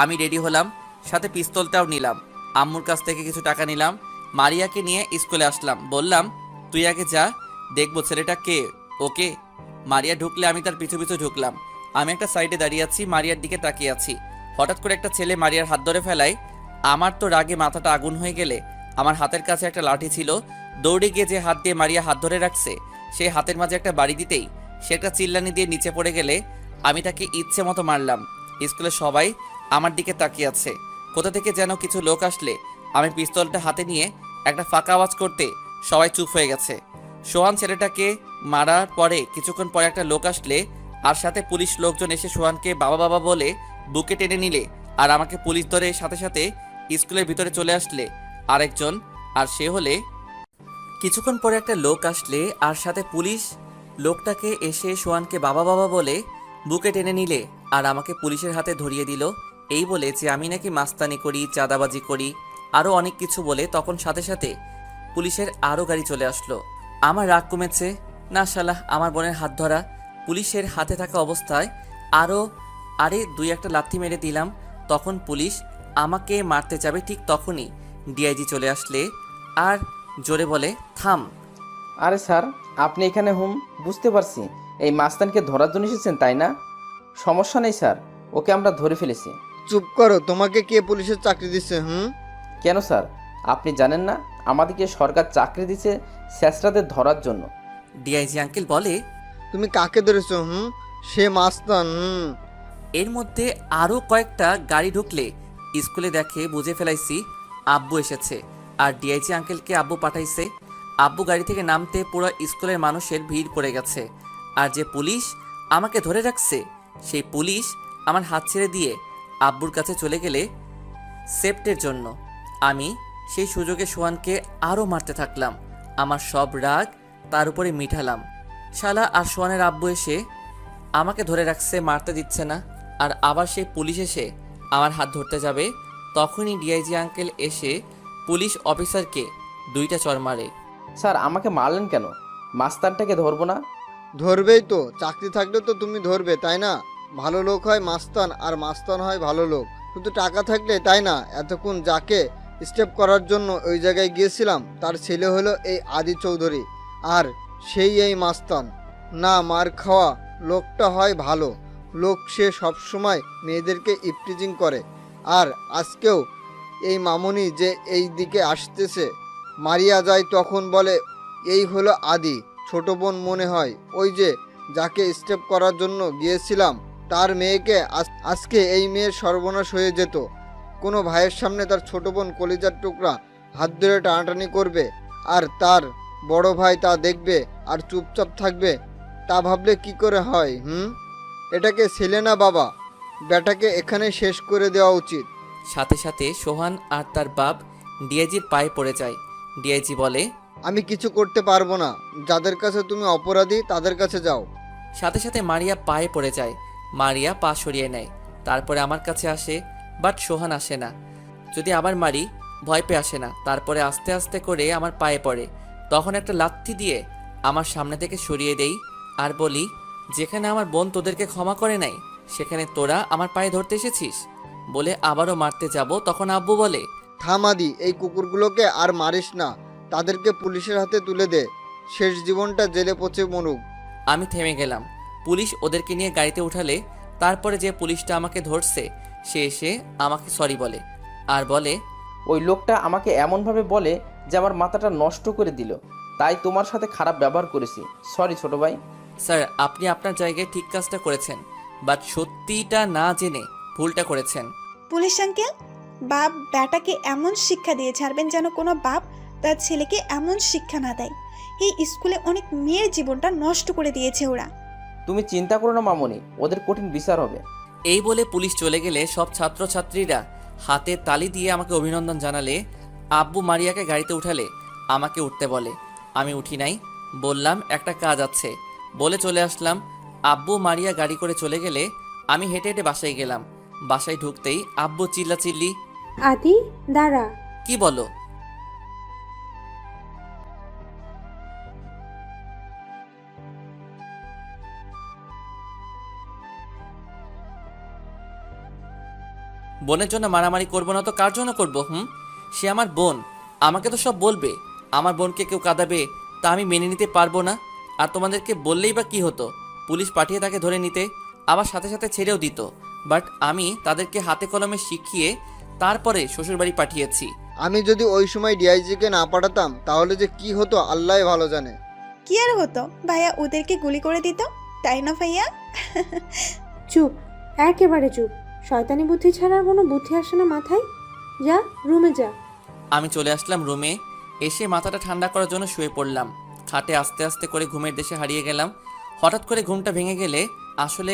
আমি রেডি হলাম, সাথে পিস্তলটাও নিলাম। আম্মুর কাছ থেকে কিছু টাকা নিলাম। মারিয়াকে নিয়ে স্কুলে আসলাম। বললাম তুই আগে যা, দেখবো ছেলেটা কে। ওকে। মারিয়া ঢুকলে আমি তার পিছু পিছু ঢুকলাম। আমি একটা সাইডে দাঁড়িয়ে আছি, মারিয়ার দিকে তাকিয়ে আছি। হঠাৎ করে একটা ছেলে মারিয়ার হাত ধরে ফেলায়। আমার তো রাগে মাথাটা আগুন হয়ে গেলে, আমার হাতের কাছে একটা লাঠি ছিল। দৌড়ে গিয়ে যে হাত দিয়ে মারিয়া হাত ধরে রাখছে, সেই হাতের মাঝে একটা বাড়ি দিতেই সে একটা চিল্লানি দিয়ে নিচে পড়ে গেলে আমি তাকে ইচ্ছে মতো মারলাম। স্কুলের সবাই আমার দিকে তাকিয়ে আছে। কোথা থেকে যেন কিছু লোক আসলে আমি পিস্তলটা হাতে নিয়ে একটা ফাঁকা আওয়াজ করতে সবাই চুপ হয়ে গেছে। সোহান ছেলেটাকে মারার পরে কিছুক্ষণ পরে একটা লোক আসলে আর সাথে পুলিশ লোকজন এসে সোহানকে বাবা বাবা বলে বুকে টেনে নিলে, আর আমাকে পুলিশ ধরে সাথে সাথে স্কুলের ভিতরে চলে আসলে আরেকজন। আর সে হলে কিছুক্ষণ পরে একটা লোক আসলে আর সাথে পুলিশ লোকটাকে এসে সোহানকে বাবা বাবা বলে বুকে টেনে নিলে আর আমাকে পুলিশের হাতে ধরিয়ে দিল। এই বলে যে আমি নাকি মাস্তানি করি, চাঁদাবাজি করি, আরও অনেক কিছু বলে। তখন সাথে সাথে পুলিশের আরও গাড়ি চলে আসলো। আমার রাগ কমেছে। না শালা, আমার বোনের হাত ধরা। পুলিশের হাতে থাকা অবস্থায় আরে দুই একটা লাথি মেরে দিলাম। তখন পুলিশ আমাকে মারতে যাবে, ঠিক তখনই ডিআইজি চলে আসলে আর জোরে বলে, থাম। আরে স্যার, আপনি এখানে বুঝতে পারছি। এই মাস্তানকে ধরার জন্য এসেছেন তাই না? সমস্যা নেই স্যার, ওকে আমরা ধরে ফেলেছি। চুপ করো, তোমাকে কে পুলিশের চাকরি দিচ্ছে? কেন স্যার, আপনি জানেন না আমাদেরকে সরকার চাকরি দিচ্ছে স্যাসরাদের ধরার জন্য? ডিআইজি আঙ্কেল বলে, তুমি কাকে ধরেছো? সে মাস্তান। এর মধ্যে আরও কয়েকটা গাড়ি ঢুকলে স্কুলে দেখে বুঝে ফেলাইছি আব্বু এসেছে, আর ডিআইজি আঙ্কেলকে আব্বু পাঠাইছে। আব্বু গাড়ি থেকে নামতে পুরো স্কুলের মানুষের ভিড় পড়ে গেছে। আর যে পুলিশ আমাকে ধরে রাখছে, সেই পুলিশ আমার হাত ছেড়ে দিয়ে আব্বুর কাছে চলে গেলে সেফটের জন্য আমি সেই সুযোগে সোহানকে আরও মারতে থাকলাম। আমার সব রাগ তার উপরে মিঠালাম। শালা আর সোহানের আব্বু এসে আমাকে ধরে রাখছে, মারতে দিচ্ছে না। আর আবার সেই পুলিশ এসে আমার হাত ধরতে যাবে, তখনই ডিআইজি আঙ্কেল এসে পুলিশ অফিসারকে 2টা চড় মারে। স্যার, আমাকে মারলেন কেন? মাস্তানটাকে ধরবো না? ধরবেই তো, চাকরি থাকলে তো তুমি ধরবে, তাই না? ভালো লোক হয় মাস্তান, আর মাস্তান হয় ভালো লোক শুধু টাকা থাকলে, তাই না? এতক্ষণ যাকে স্টেপ করার জন্য ওই জায়গায় গিয়েছিলাম তার ছেলে হলো এই আদি চৌধুরী, আর সেই এই মাস্তান। না, মার খাওয়া লোকটা হয় ভালো লোক, সে সবসময় মেয়েদেরকে ইপটিজিং করে। আর আজকেও এই মামুনি যে এই দিকে আসতেছে, মারিয়া যায় তখন বলে এই হলো আদি ছোট বোন মনে হয়, ওই যে যাকে স্টেপ করার জন্য গিয়েছিলাম তার মেয়েকে। আজকে এই মেয়ের সর্বনাশ হয়ে যেত। কোনো ভাইয়ের সামনে তার ছোট বোন কলিজার টুকরা হাত ধরে টানাটানি করবে, আর তার বড় ভাই তা দেখবে আর চুপচাপ থাকবে? তা ভাবলে কি করে হয়? এটাকে ছেলে না বাবা, বেটাকে এখানে শেষ করে দেওয়া উচিত। সাথে সাথে সোহান আর তার বাপ ডিআইজির পায়ে পড়ে যায়। ডিআইজি বলে, আমি কিছু করতে পারবো না, যাদের কাছে তুমি অপরাধী তাদের কাছে যাও। সাথে সাথে মারিয়া পায়ে পড়ে যায়। মারিয়া পা সরিয়ে নেয়, তারপরে আমার কাছে আসে, বাট সোহান আসে না। যদি আবার মারি, ভয় পেয়ে আসে না। তারপরে আস্তে আস্তে করে আমার পায়ে পড়ে, তখন একটা লাথি দিয়ে আমার সামনে থেকে সরিয়ে দেই আর বলি, যেখানে আমার বোন তোদেরকে ক্ষমা করে নাই, সেখানে তোরা আমার পায়ে ধরতে এসেছিস। বলে আবারও মারতে যাব, তখন আব্বু বলে, থামাদি, এই কুকুরগুলোকে আর মারিস না, তাদেরকে পুলিশের হাতে তুলে দে, শেষ জীবনটা জেলে পচে মরুক। আমি থেমে গেলাম। পুলিশ ওদেরকে নিয়ে গাড়িতে উঠালে তারপরে যে পুলিশটা আমাকে ধরছে সে এসে আমাকে সরি বলে, আর বলে, ওই লোকটা আমাকে এমনভাবে বলে যে আমার মাথাটা নষ্ট করে দিল, তাই তোমার সাথে খারাপ ব্যবহার করেছি। সরি ছোট ভাই। স্যার, আপনি আপনার জায়গায় ঠিক কাজটা করেছেন, বাট সত্যিটা না জেনে ভুলটা করেছেন। পুলিশ আঙ্কেল, বাপ বেটাকে এমন শিক্ষা দিয়ে ছাড়বেন যেন কোনো বাপ তার ছেলেকে এমন শিক্ষা না দেয়। এই স্কুলে অনেক মেয়ের জীবনটা নষ্ট করে দিয়েছে ওরা। তুমি চিন্তা করো না মামনি, ওদের কঠিন বিচার হবে। এই বলে পুলিশ চলে গেলে সব ছাত্রছাত্রীরা হাতে তালি দিয়ে আমাকে অভিনন্দন জানালে। আব্বু মারিয়াকে গাড়িতে উঠালে আমাকে উঠতে বলে, আমি উঠি নাই, বললাম একটা কাজ আছে বলে চলে আসলাম। আব্বু মারিয়া গাড়ি করে চলে গেলে আমি হেঁটে হেঁটে বাসায় গেলাম। বাসায় ঢুকতেই আব্বু চিল্লাচিল্লি। আদি দাঁড়া। কি বলো? বোনের জন্য মারামারি করবো না তো কার জন্য করবো? সে আমার বোন, আমাকে তো সব বলবে। আমার বোনকে কেউ কাঁদাবে তা আমি মেনে নিতে পারবো না। আর তোমাদেরকে বললেই বা কি হতো? পুলিশ পাঠিয়ে তাকে ধরে নিতে, আবার সাথে সাথে ছেড়েও দিত। বাট আমি তাদেরকে হাতে কলমে শিখিয়ে তারপরে শ্বশুরবাড়ি পাঠিয়েছি। আমি যদি ওই সময় ডিআইজিকে না পাঠাতাম তাহলে যে কি হতো আল্লাহ ভালো জানে। কি আর হতো ভাইয়া, ওদেরকে গুলি করে দিত, তাই না ভাইয়া? চুপ, একেবারে চুপ। শয়তানি বুদ্ধি ছাড়া আর কোনো বুদ্ধি আসে না মাথায়। যা রুমে যা। আমি চলে আসলাম রুমে। এসে মাথাটা ঠান্ডা করার জন্য শুয়ে পড়লাম। খাটে আস্তে আস্তে করে ঘুমের দেশে হারিয়ে গেলাম। হঠাৎ করে ঘুমটা ভেঙে গেলে আসলে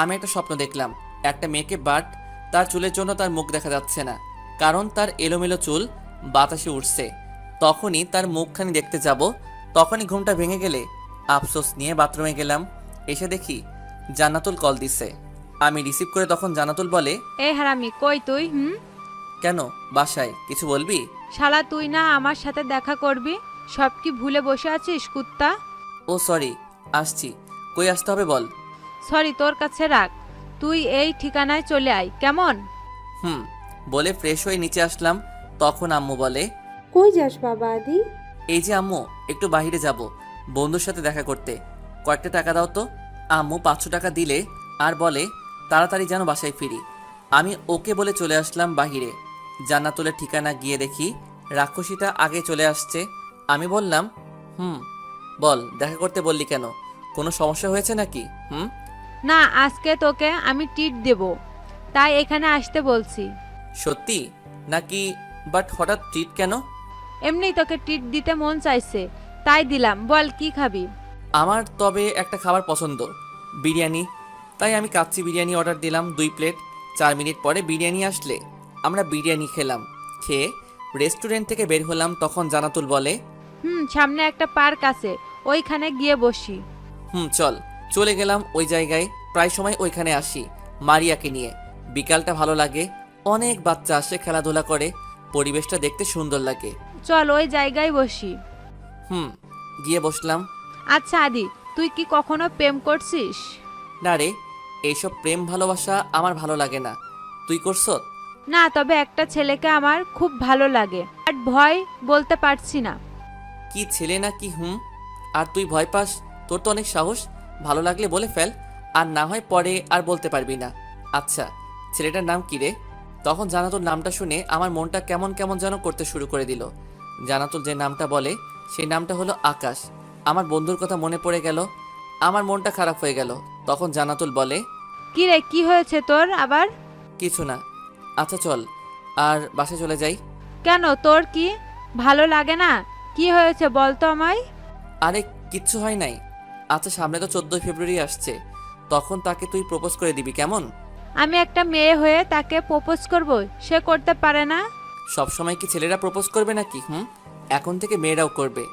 আমি একটা স্বপ্ন দেখলাম। একটা মেয়েকে, বাট তার চুলের জন্য তার মুখ দেখা যাচ্ছে না, কারণ তার এলোমেলো চুল বাতাসে উঠছে। তখনই তার মুখখানি দেখতে যাব, তখনই ঘুমটা ভেঙে গেলে আফসোস নিয়ে বাথরুমে গেলাম। এসে দেখি জান্নাতুল কল দিছে। আমি রিসিভ করে তখন জান্নাতুল বলে, এ হারামি, কই তুই? কেন, বাসায়, কিছু বলবি? শালা তুই না আমার সাথে দেখা করবি? সব কি ভুলে বসে আছিস কুত্তা? ও সরি, আসছি। কই আসতে হবে বল। সরি তোর কাছে রাখ, তুই এই ঠিকানায় চলে আয় কেমন? হুম বলে ফ্রেশ হয়ে নিচে আসলাম। তখন আম্মু বলে, কই যাস বাবা আদি? এই যে আম্মু, একটু বাইরে যাব, বন্ধুর সাথে দেখা করতে। কয়েকটা টাকা দাও তো। আম্মু 500 টাকা দিলে আর বলে তাড়াতাড়ি যেন বাসায় ফিরি। আমি ওকে বলে চলে আসলাম বাহিরে। জান্নাতুলের ঠিকানা গিয়ে দেখি রাক্ষসীটা আগে চলে আসছে। আমি বললাম, বল, দেখা করতে বললি কেন? কোনো সমস্যা হয়েছে নাকি? না, আজকে তোকে আমি ট্রিট দেব, তাই এখানে আসতে বলছি। সত্যি নাকি? বাট হঠাৎ ট্রিট কেন? এমনি তোকে ট্রিট দিতে মন চাইছে, তাই দিলাম। বল কি খাবি? আমার তবে একটা খাবার পছন্দ, বিরিয়ানি। তাই আমি কাচ্চি বিরিয়ানি অর্ডার দিলাম 2 প্লেট। 4 মিনিট পরে বিরিয়ানি আসলে আমরা বিরিয়ানি খেলাম। খেয়ে রেস্টুরেন্ট থেকে বের হলাম। তখন জান্নাতুল বলে, সামনে একটা পার্ক আছে, ওইখানে গিয়ে বসি। চল। চলে গেলাম ওই জায়গায়। প্রায় সময় ওইখানে আসি মারিয়াকে নিয়ে। বিকালটা ভালো লাগে, অনেক বাচ্চা আসে, খেলাধুলা করে, পরিবেশটা দেখতে সুন্দর লাগে। চল ওই জায়গায় বসি। গিয়ে বসলাম। আচ্ছা আদি, তুই কি কখনো প্রেম করছিস? না রে, এইসব প্রেম ভালোবাসা আমার ভালো লাগে না। তুই করছ? না, তবে একটা ছেলেকে আমার খুব ভালো লাগে, বাট ভয় বলতে পারছি না। কি ছেলে না কি? আর তুই ভয় পাস? তোর তো অনেক সাহস। ভালো লাগলে বলে ফেল, আর না হয় পরে আর বলতে পারবি না। আচ্ছা, ছেলেটার নাম কি রে? তখন জান্নাতুল নামটা শুনে আমার মনটা কেমন কেমন যেন করতে শুরু করে দিল। জান্নাতুল যে নামটা বলে সেই নামটা হলো আকাশ। আমার বন্ধুর কথা মনে পড়ে গেল, আমার মনটা খারাপ হয়ে গেল। তখন জান্নাতুল বলে, কি রে, কি হয়েছে তোর আবার? কিছু না। আচ্ছা চল আর বাসায় চলে যাই। কেন, তোর কি ভালো লাগে না? কি হয়েছে বল তো আমায়। আরে কিচ্ছু হয় নাই। আচ্ছা, সামনে তো 14 ফেব্রুয়ারি আসছে, তখন তাকে তুই প্রপোজ করে দিবি, কেমন? আমি একটা মেয়ে হয়ে তাকে প্রপোজ করব, সে করতে পারে না? সব সময় কি ছেলেরা প্রপোজ করবে নাকি? এখন থেকে মেয়েরাও করবে।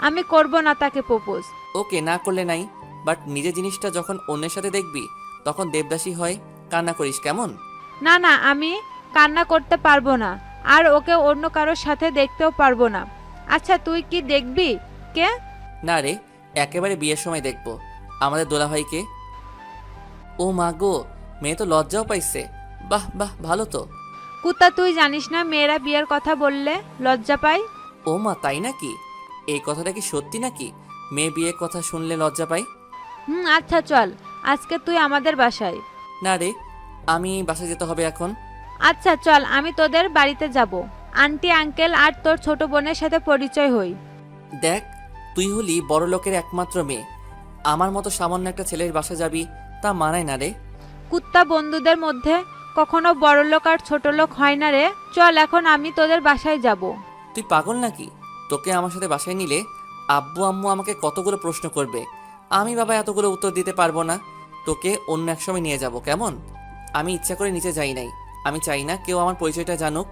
আমি করব না তাকে প্রপোজ। ওকে, না করলে নাই, বাট নিজে জিনিসটা যখন অন্যের সাথে দেখবি তখন দেবদাসী হয়, কান্না করিস, কেমন? না না, আমি কান্না করতে পারবো না, আর ওকে অন্য কারোর সাথে দেখতেও পারবো না। আচ্ছা তুই কি দেখবি? কে? না রে, একেবারে বিয়ের সময় দেখবো আমাদের দোলাভাইকে। ও মা গো, মেয়ে তো লজ্জাও পাইছে। বাহ বাহ, ভালো তো। কুত্তা, তুই জানিস না মেয়েরা বিয়ের কথা বললে লজ্জা পায়? ও মা, তাই নাকি? এই কথাটা কি সত্যি নাকি? মেয়ে বিয়ের কথা শুনলে লজ্জা পাই? আচ্ছা চল, আজকে তুই আমাদের বাসায়। না রে, আমি বাসায় যেতে হবে এখন। আচ্ছা চল, আমি তোদের বাড়িতে যাব, আন্টি আঙ্কেল আর তোর ছোট বোনের সাথে পরিচয় হই। দেখ, তুই হলি বড় লোকের একমাত্র মেয়ে, আমার মতো সামান্য একটা ছেলের বাসা যাবি, তা মানায় না রে। কুত্তা, বন্ধুদের মধ্যে কখনো বড় লোক আর ছোট লোক হয় না রে। চল এখন আমি তোদের বাসায় যাব। তুই পাগল নাকি? তোকে আমার সাথে বাসায় নিলে আব্বু আম্মু আমাকে কতগুলো প্রশ্ন করবে, আমি বাবা এতগুলো উত্তর দিতে পারবো না। তোকে অন্য এক সময় নিয়ে যাব, কেমন? আমি ইচ্ছা করে নিচে যাই নাই, আমি চাই না কেউ আমার পরিচয়টা জানুক।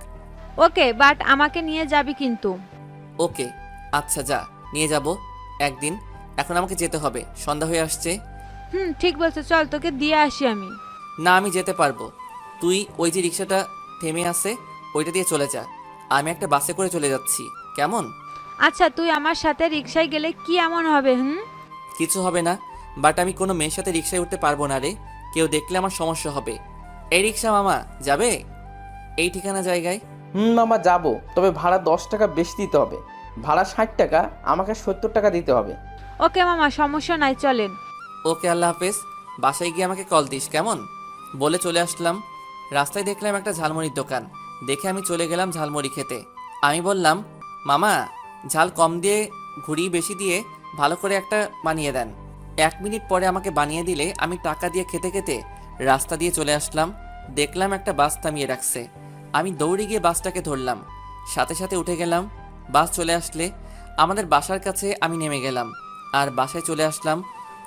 ওকে, বাট আমাকে নিয়ে যাবি কিন্তু। ওকে, আচ্ছা যা, নিয়ে যাব একদিন। এখন আমাকে যেতে হবে, সন্ধ্যা হয়ে আসছে। ঠিক বলছো, চল তোকে দিয়ে আসি আমি। না, আমি যেতে পারবো। তুই ওই যে রিক্সাটা থেমে আছে ওইটা দিয়ে চলে যা, আমি একটা বাসে করে চলে যাচ্ছি, কেমন? আচ্ছা, তুই আমার সাথে রিক্সায় গেলে কি এমন হবে? কিছু হবে না, বাট আমি কোনো মেয়ের সাথে রিক্সায় উঠতে পারবো না রে, কেউ দেখলে আমার সমস্যা হবে। এই রিক্সা মামা যাবে এই ঠিকানা জায়গায়? মামা যাবো, তবে ভাড়া 10 টাকা বেশি দিতে হবে। ভাড়া 60 টাকা, আমাকে 70 টাকা দিতে হবে। ওকে মামা, সমস্যা নাই, চলেন। ওকে, আল্লাহ হাফেজ। বাসায় গিয়ে আমাকে কল দিস, কেমন? বলে চলে আসলাম। রাস্তায় দেখলাম একটা ঝালমুড়ির দোকান, দেখে আমি চলে গেলাম ঝালমুড়ি খেতে। আমি বললাম, মামা ঝাল কম দিয়ে ঘুরি বেশি দিয়ে ভালো করে একটা বানিয়ে দেন। 1 মিনিট পরে আমাকে বানিয়ে দিলে আমি টাকা দিয়ে খেতে খেতে রাস্তা দিয়ে চলে আসলাম। দেখলাম একটা বাস থামিয়ে রাখছে, আমি দৌড়ে গিয়ে বাসটাকে ধরলাম, সাথে সাথে উঠে গেলাম। বাস চলে আসলে আমাদের বাসার কাছে আমি নেমে গেলাম আর বাসায় চলে আসলাম।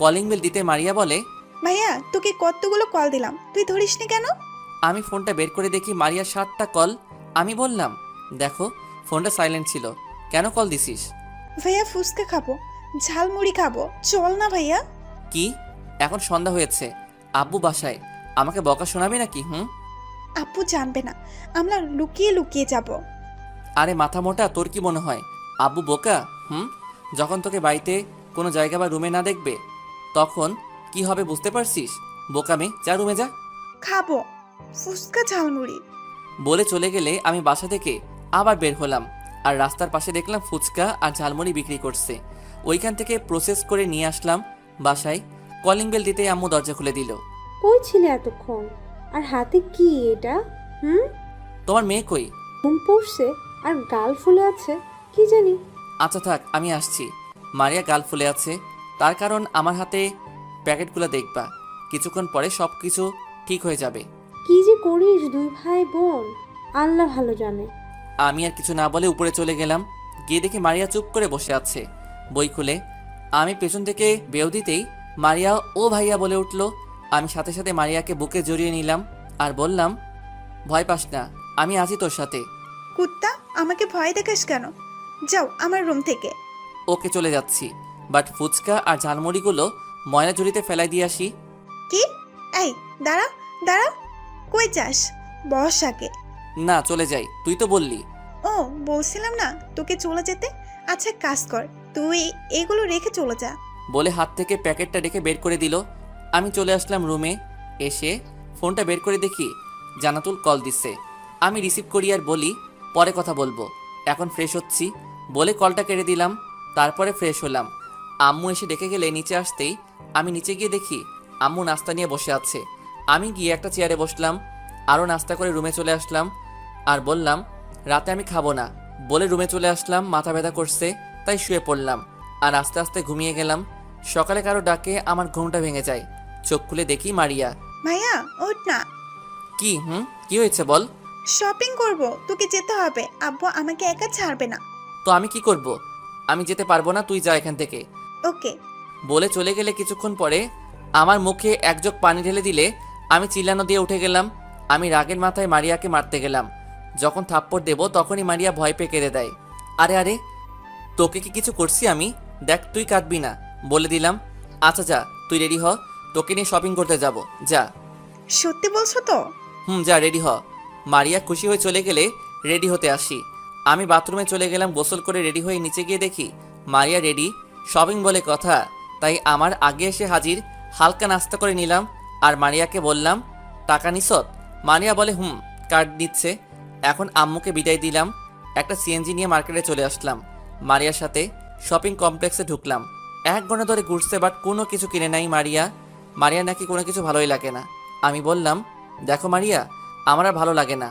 কলিং বেল দিতে মারিয়া বলে, ভাইয়া তোকে কতগুলো কল দিলাম, তুই ধরিসনি কেন? আমি ফোনটা বের করে দেখি মারিয়ার 7টা কল। আমি বললাম, দেখো ফোনটা সাইলেন্ট ছিল, কেন কল দিছিস? ভাইয়া ফুচকা খাবো, ঝালমুড়ি খাবো, চল না ভাইয়া। কি? এখন সন্ধ্যা হয়েছে, আব্বু বাসায়, আমাকে বকা শোনাবে নাকি? আপু জানবে না, আমরা লুকিয়ে লুকিয়ে যাব। আরে মাথা মোটা, তোর কি মনে হয় আব্বু বোকা? যখন তোকে বাড়িতে কোনো জায়গা বা রুমে না দেখবে, তখন কি হবে বুঝতে পারছিস? বোকামে, যা রুমে যা। খাবো ফুচকা ঝালমুড়ি। বলে চলে গেলে আমি বাসা থেকে আবার বের হলাম, আর রাস্তার পাশে দেখলাম ফুচকা আর ঝালমুড়ি বিক্রি করছে। ওইখান থেকে প্রসেস করে নিয়ে আসলাম বাসায়। কলিং বেল দিতেই আম্মু দরজা খুলে দিল। কই ছিলে এতক্ষণ? আর হাতে কি এটা? তোমার মেয়ে কই? ঘুম পড়ছে আর গাল ফুলে আছে, কি জানি। আচ্ছা থাক, আমি আসছি। মারিয়া গাল ফুলে আছে, তার কারণ আমার হাতে প্যাকেটগুলো দেখবা, কিছুক্ষণ পরে সব কিছু ঠিক হয়ে যাবে। কি যে করিস দুই ভাই বোন, আল্লাহ ভালো জানে। আমি আর কিছু না বলে উপরে চলে গেলাম। গিয়ে দেখি মারিয়া চুপ করে বসে আছে বই খুলে। আমি পেছন থেকে বেউ দিতেই মারিয়া ও ভাইয়া বলে উঠল। আমি সাথে সাথে মারিয়াকে বুকে জড়িয়ে নিলাম আর বললাম, ভয় পাস না, আমি আছি তোর সাথে। কুত্তা, আমাকে ভয় দেখাস কেন? যাও আমার রুম থেকে। ওকে, চলে যাচ্ছি, বাট ফুচকা আর ঝালমুড়িগুলো ময়লা ঝুড়িতে ফেলাই দিয়ে আসি। কি? এই দাঁড়া দাঁড়া, কই যাস? বস আগে। না, চলে যাই, তুই তো বললি। ও, বলছিলাম না তোকে চলে যেতে? আচ্ছা কাজ কর, তুই এগুলো রেখে চলে যা। বলে হাত থেকে প্যাকেটটা রেখে বের করে দিল। আমি চলে আসলাম রুমে। এসে ফোনটা বের করে দেখি জান্নাতুল কল দিচ্ছে। আমি রিসিভ করি আর বলি, পরে কথা বলবো, এখন ফ্রেশ হচ্ছি বলে কলটা কেটে দিলাম। তারপরে ফ্রেশ হলাম। আম্মু এসে ডেকে গেলে নিচে আসতেই আমি নিচে গিয়ে দেখি আম্মু নাস্তা নিয়ে বসে আছে। আমি গিয়ে একটা চেয়ারে বসলাম, আরও নাস্তা করে রুমে চলে আসলাম আর বললাম, রাতে আমি খাবো না বলে রুমে চলে আসলাম। মাথা ব্যথা করছে তাই শুয়ে পড়লাম আর আস্তে আস্তে ঘুমিয়ে গেলাম। সকালে কারো ডাকে আমার ঘুমটা ভেঙে যায়। চোখ খুলে দেখি মারিয়া। ভাইয়া ওঠ না। কি কি হয়েছে বল? শপিং করব, তোকে যেতে হবে। আব্বু আমাকে একা ছাড়বে না। তো আমি কি করব? আমি যেতে পারবো না, তুই যা এখান থেকে। ওকে। বলে চলে গেলে কিছুক্ষণ পরে আমার মুখে এক জগ পানি ঢেলে দিলে আমি চিল্লানো দিয়ে উঠে গেলাম। আমি রাগের মাথায় মারিয়াকে মারতে গেলাম। যখন থাপ্পড় দেব তখনই মারিয়া ভয় পেয়ে কেঁদে দেয়। আরে আরে, তোকে কি কিছু করছি আমি? দেখ, তুই কাঁদবি না বলে দিলাম। আচ্ছা যা, তুই রেডি হ, তোকে নিয়ে শপিং করতে যাব, যা। সত্যি বলছো তো? যা, রেডি হ। মারিয়া খুশি হয়ে চলে গেলে রেডি হতে আসি। আমি বাথরুমে চলে গেলাম। গোসল করে রেডি হয়ে নিচে গিয়ে দেখি মারিয়া রেডি। শপিং বলে কথা, তাই আমার আগে এসে হাজির। হালকা নাস্তা করে নিলাম আর মারিয়াকে বললাম, টাকা নিছত? মারিয়া বলে কার্ড দিচ্ছে। এখন আম্মুকে বিদায় দিলাম। একটা সিএনজি নিয়ে মার্কেটে চলে আসলাম। মারিয়ার সাথে শপিং কমপ্লেক্সে ঢুকলাম। 1 ঘন্টা ধরে ঘুরছে, বাট কোনো কিছু কিনে নাই মারিয়া নাকি কোনো কিছু ভালোই লাগে না। আমি বললাম, দেখো মারিয়া, আমার আর ভালো লাগে না।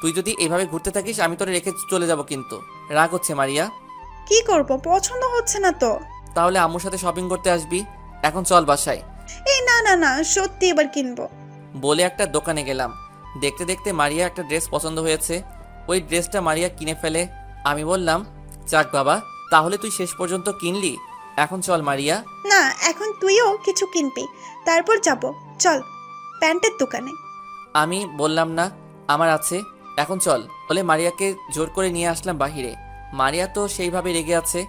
তুই যদি এভাবে ঘুরতে থাকিস আমি তোরে রেখে চলে যাব। কিন্তু রাগ হচ্ছে মারিয়া। কি করব, পছন্দ হচ্ছে না তো। তাহলে আম্মুর সাথে শপিং করতে আসবি। এখন চল বাসায়। এই না না না, সত্যি এবার কিনবো। বলে একটা দোকানে গেলাম। দেখতে দেখতে মারিয়া একটা ড্রেস পছন্দ হয়েছে। ওই ড্রেসটা মারিয়া কিনে ফেলে। আমি বললাম, যাক বাবা, তাহলে তুই শেষ পর্যন্ত কিনলি। এখন চল মারিয়া। না, এখন তুইও কিছু কিনবি, তারপর যাব। চল প্যান্টের দোকানে। আমি বললাম না, আমার আছে, এখন চল বলে মারিয়াকে জোর করে নিয়ে আসলাম বাহিরে। মারিয়া তো সেইভাবে রেগে আছে।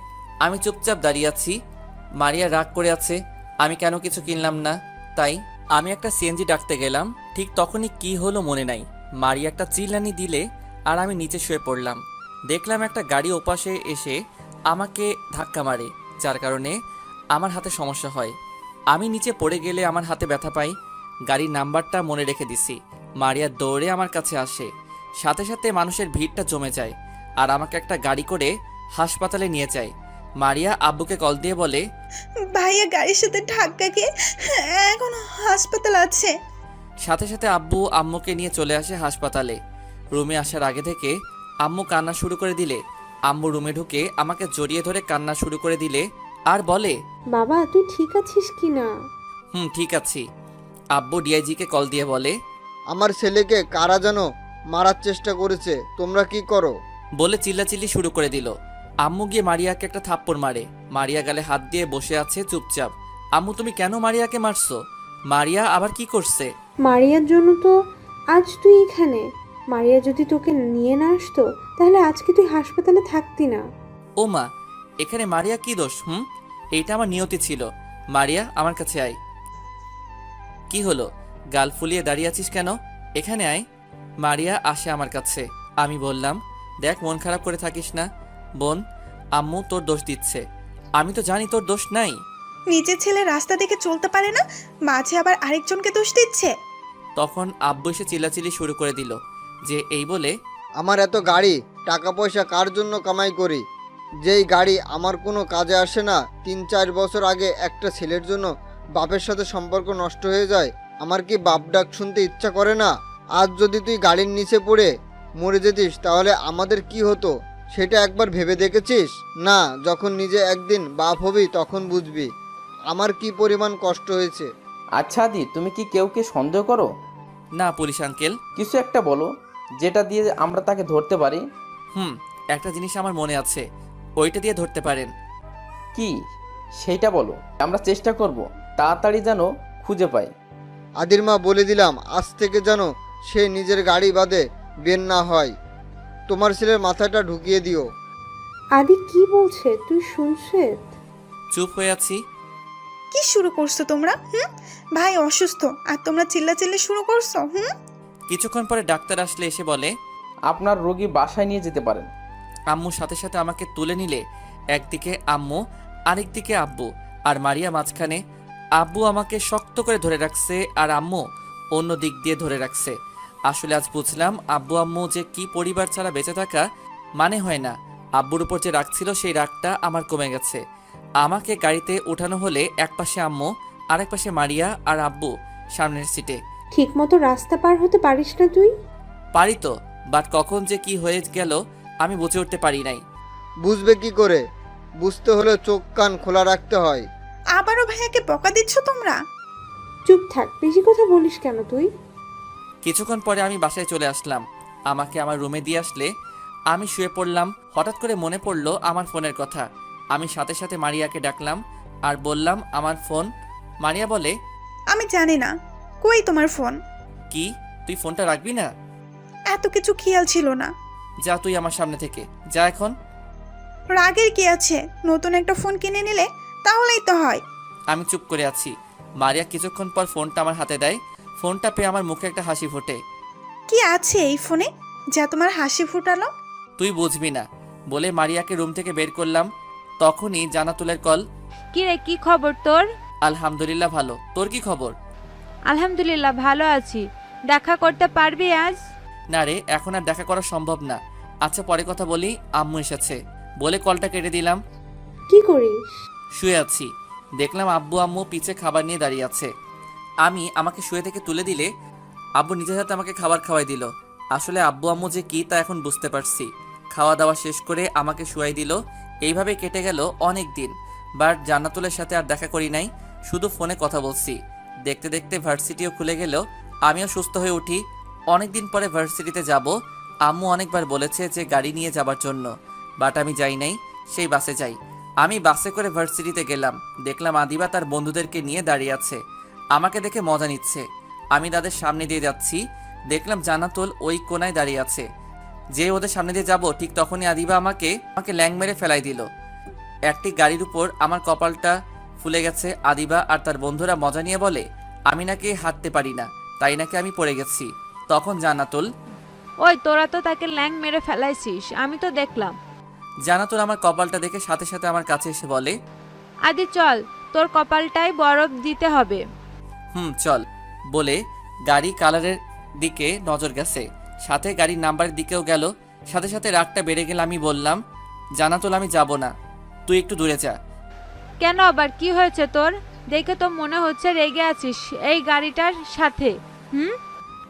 আমি চুপচাপ দাঁড়িয়ে আছি। মারিয়া রাগ করে আছে আমি কেন কিছু কিনলাম না। তাই আমি একটা সিএনজি ডাকতে গেলাম। ঠিক তখনই কি হলো মনে নাই। মারিয়া একটা চিল্লানি দিলে আর আমি নিচে শুয়ে পড়লাম। দেখলাম একটা গাড়ি ওপাশে এসে আমাকে ধাক্কা মারে, যার কারণে আমার হাতে সমস্যা হয়। আমি নিচে পড়ে গেলে আমার হাতে ব্যথা পাই। গাড়ির নাম্বারটা মনে রেখে দিছি। মারিয়া দৌড়ে আমার কাছে আসে। সাথে সাথে মানুষের ভিড়টা জমে যায় আর আমাকে একটা গাড়ি করে হাসপাতালে নিয়ে যায়। মারিয়া আব্বুকে কল দিয়ে বলে, ভাইয়া গাড়ির সাথে ধাক্কা খেয়ে এখন হাসপাতাল আছে। সাথে সাথে আব্বু আম্মুকে নিয়ে চলে আসে হাসপাতালে। রুমে আসার আগে থেকে আম্মু কান্না শুরু করে দিলে আম্মু রুমে ঢুকে আমাকে জড়িয়ে ধরে কান্না শুরু করে দিলে আর বলে, বাবা তুই ঠিক আছিস কি না? ঠিক আছি। আব্বু ডিআইজিকে কল দিয়ে বলে, আমার ছেলেকে কারা যেন মারার চেষ্টা করেছে, তোমরা কি করো? বলে চিল্লাচিল্লি শুরু করে দিল। আম্মু গিয়ে মারিয়াকে একটা থাপ্পড় মারে। মারিয়া গালে হাত দিয়ে বসে আছে চুপচাপ। আম্মু, তুমি কেন মারিয়াকে মারছো? মারিয়া আবার কি করছে? মারিয়ার জন্য তো আজ তুই এখানে। মারিয়া যদি তোকে নিয়ে না আসতো তাহলে আজকে তুই হাসপাতালে থাকতি না। ও মা, এখানে মারিয়া কি দোষ? এইটা আমার নিয়তি ছিল। মারিয়া, আমার কাছে আয়। কি হলো, গাল ফুলিয়ে দাঁড়িয়ে আছিস কেন? এখানে আয়। মারিয়া আসে আমার কাছে। আমি বললাম, দেখ, মন খারাপ করে থাকিস না বোন, আম্মু তোর দোষ দিচ্ছে। আমি তো জানি তোর দোষ নাই। নিজের ছেলে রাস্তা দেখে চলতে পারে না, মাঝে আবার আরেকজনকে দোষ দিচ্ছে। তখন আব্বু এসে চিল্লাচিল্লি শুরু করে দিল যে এই বলে, আমার এত গাড়ি, টাকা পয়সা কার জন্য কামাই করি? যেই গাড়ি আমার কোনো কাজে আসে না, 3-4 বছর আগে একটা ছেলের জন্য বাপের সাথে সম্পর্ক নষ্ট হয়ে যায়। আমার কি বাপ ডাক শুনতে ইচ্ছা করে না? আজ যদি তুই গাড়ির নিচে পড়ে মরে যেতিস তাহলে আমাদের কি হতো সেটা একবার ভেবে দেখেছিস? না, যখন নিজে একদিন বাপ হবি তখন বুঝবি আমার কি পরিমাণ কষ্ট হয়েছে। আচ্ছা আদি, তুমি কি কেউকে সন্দেহ করো? না পুলিশ আঙ্কেল। কিছু একটা বলো যেটা দিয়ে আমরা তাকে ধরতে পারি। একটা জিনিস আমার মনে আছে, ওইটা দিয়ে ধরতে পারেন। কি সেইটা বলো, আমরা চেষ্টা করব তাড়াতাড়ি যেন খুঁজে পাই। আদির মা, বলে দিলাম আজ থেকে যেন সে নিজের গাড়ি বাদে বের না হয়। তোমার ছেলের মাথাটা ঢুকিয়ে দিও। আদি কি বলছে তুই শুনছিস? চুপ হয়ে আছি। কি শুরু করছো তোমরা? ভাই অসুস্থ আর তোমরা চিল্লাচিল্লি শুরু করছো? কিছুক্ষণ পরে ডাক্তার আসলে এসে বলে, আপনার রোগী বাসায় নিয়ে যেতে পারেন। আম্মুর সাথে সাথে আমাকে তুলে নিলে একদিকে আম্মু, আরেকদিকে আব্বু, আর মারিয়া মাঝখানে। আব্বু আমাকে শক্ত করে ধরে রাখছে আর আম্মু অন্য দিক দিয়ে ধরে রাখছে। আসলে আজ বুঝলাম আব্বু আম্মু যে কি পরিবার ছাড়া বেঁচে থাকা মানে হয় না। আব্বুর উপর যে রাগ ছিল সেই রাগটা আমার কমে গেছে। আমাকে গাড়িতে ওঠানো হলে একপাশে আম্মু, আরেক পাশে মারিয়া আর আব্বু সামনের সিটে। ঠিক মতো রাস্তা পার হতে পারিস না তুই? পারি তো, বাট কখন যে কি হয়ে গেল আমি বুঝে উঠতে পারি নাই। বুঝবে কি করে? বুঝতে হলে চোখ কান খোলা রাখতে হয়। আবারও ভাইয়াকে বকা দিচ্ছ তোমরা? চুপ থাক, বেশি কথা বলিস কেন তুই? কিছুক্ষণ পরে আমি বাসায় চলে আসলাম। আমাকে আমার রুমে দিয়ে আসলে আমি শুয়ে পড়লাম। হঠাৎ করে মনে পড়লো আমার ফোনের কথা। আমি সাথে সাথে মারিয়াকে ডাকলাম আর বললাম আমার ফোন। মারিয়া বলে, আমি জানি না, কই তোমার ফোন? কি তুই ফোনটা রাখবি না? এত কিছু খেয়াল ছিল না। যা তুই আমার সামনে থেকে যা এখন। রাগের কি আছে? নতুন একটা ফোন কিনে নিলে তাহলেই তো হয়। আমি চুপ করে আছি। মারিয়া কিছুক্ষণ পর ফোনটা আমার হাতে দেয়। ফোনটা পেয়ে আমার মুখে একটা হাসি ফোটে। কি আছে এই ফোনে যা তোমার হাসি ফুটালো? তুই বুঝবি না বলে মারিয়াকে রুম থেকে বের করলাম। তখনই জান্নাতুলের কল। কি রে, কি খবর তোর? আলহামদুলিল্লাহ ভালো, তোর কি খবর? আলহামদুলিল্লাহ ভালো আছি। দেখা করতে পারবি আজ? না রে, এখন আর দেখা করা সম্ভব না। আচ্ছা পরে কথা বলি, আম্মু এসেছে বলে কলটা কেটে দিলাম। কি করিস? শুয়ে আছি। দেখলাম আব্বু আম্মু পিছে খাবার নিয়ে দাঁড়িয়ে আছে। আমি আমাকে শুয়ে থেকে তুলে দিলে আব্বু নিজের হাতে আমাকে খাবার খাওয়াই দিল। আসলে আব্বু আম্মু যে কি তা এখন বুঝতে পারছি। খাওয়া দাওয়া শেষ করে আমাকে শুয়াই দিল। এইভাবে কেটে গেল অনেক দিন। বাট জান্নাতুলের সাথে আর দেখা করি নাই, শুধু ফোনে কথা বলছি। দেখতে দেখতে ভার্সিটিও খুলে গেল, আমিও সুস্থ হয়ে উঠি। অনেক দিন পরে ভার্সিটিতে যাব। আম্মু অনেকবার বলেছে যে গাড়ি নিয়ে যাবার জন্য, বাট আমি যাই নাই, সেই বাসে যাই। আমি বাসে করে ভার্সিটিতে গেলাম। দেখলাম আদিবা তার বন্ধুদেরকে নিয়ে দাঁড়িয়ে আছে, আমাকে দেখে মজা নিচ্ছে। আমি তাদের সামনে দিয়ে যাচ্ছি, দেখলাম জান্নাতুল ওই কোনায় দাঁড়িয়ে আছে। যে ওদের সামনে দিয়ে যাব ঠিক তখনই আদিবা আমাকে ল্যাং মেরে ফেলাই দিল। একটি গাড়ির উপর আমার কপালটা ফুলে গেছে। আদিবা আর তার বন্ধুরা মজা নিয়ে বলে আমি নাকি হাঁটতে পারি না, তাই নাকি আমি পড়ে গেছি। তখন জান্নাতুল, ওই তোরা তো তাকে ল্যাং মেরে ফেলাইছিস, আমি তো দেখলাম। জান্নাতুল আমার কপালটা দেখে সাথে সাথে আমার কাছে এসে বলে, আদি চল, তোর কপালটাই বরফ দিতে হবে। চল বলে গাড়ি কালারের দিকে নজর গেছে, সাথে গাড়ির নাম্বারের দিকেও গেল। সাথে সাথে রাগটা বেড়ে গেল। আমি বললাম, জান্নাতুল আমি যাব না, তুই একটু দূরে যা। কেন আবার কি হয়েছে তোর? দেখে তো মনে হচ্ছে রেগে আছিস এই গাড়িটার সাথে।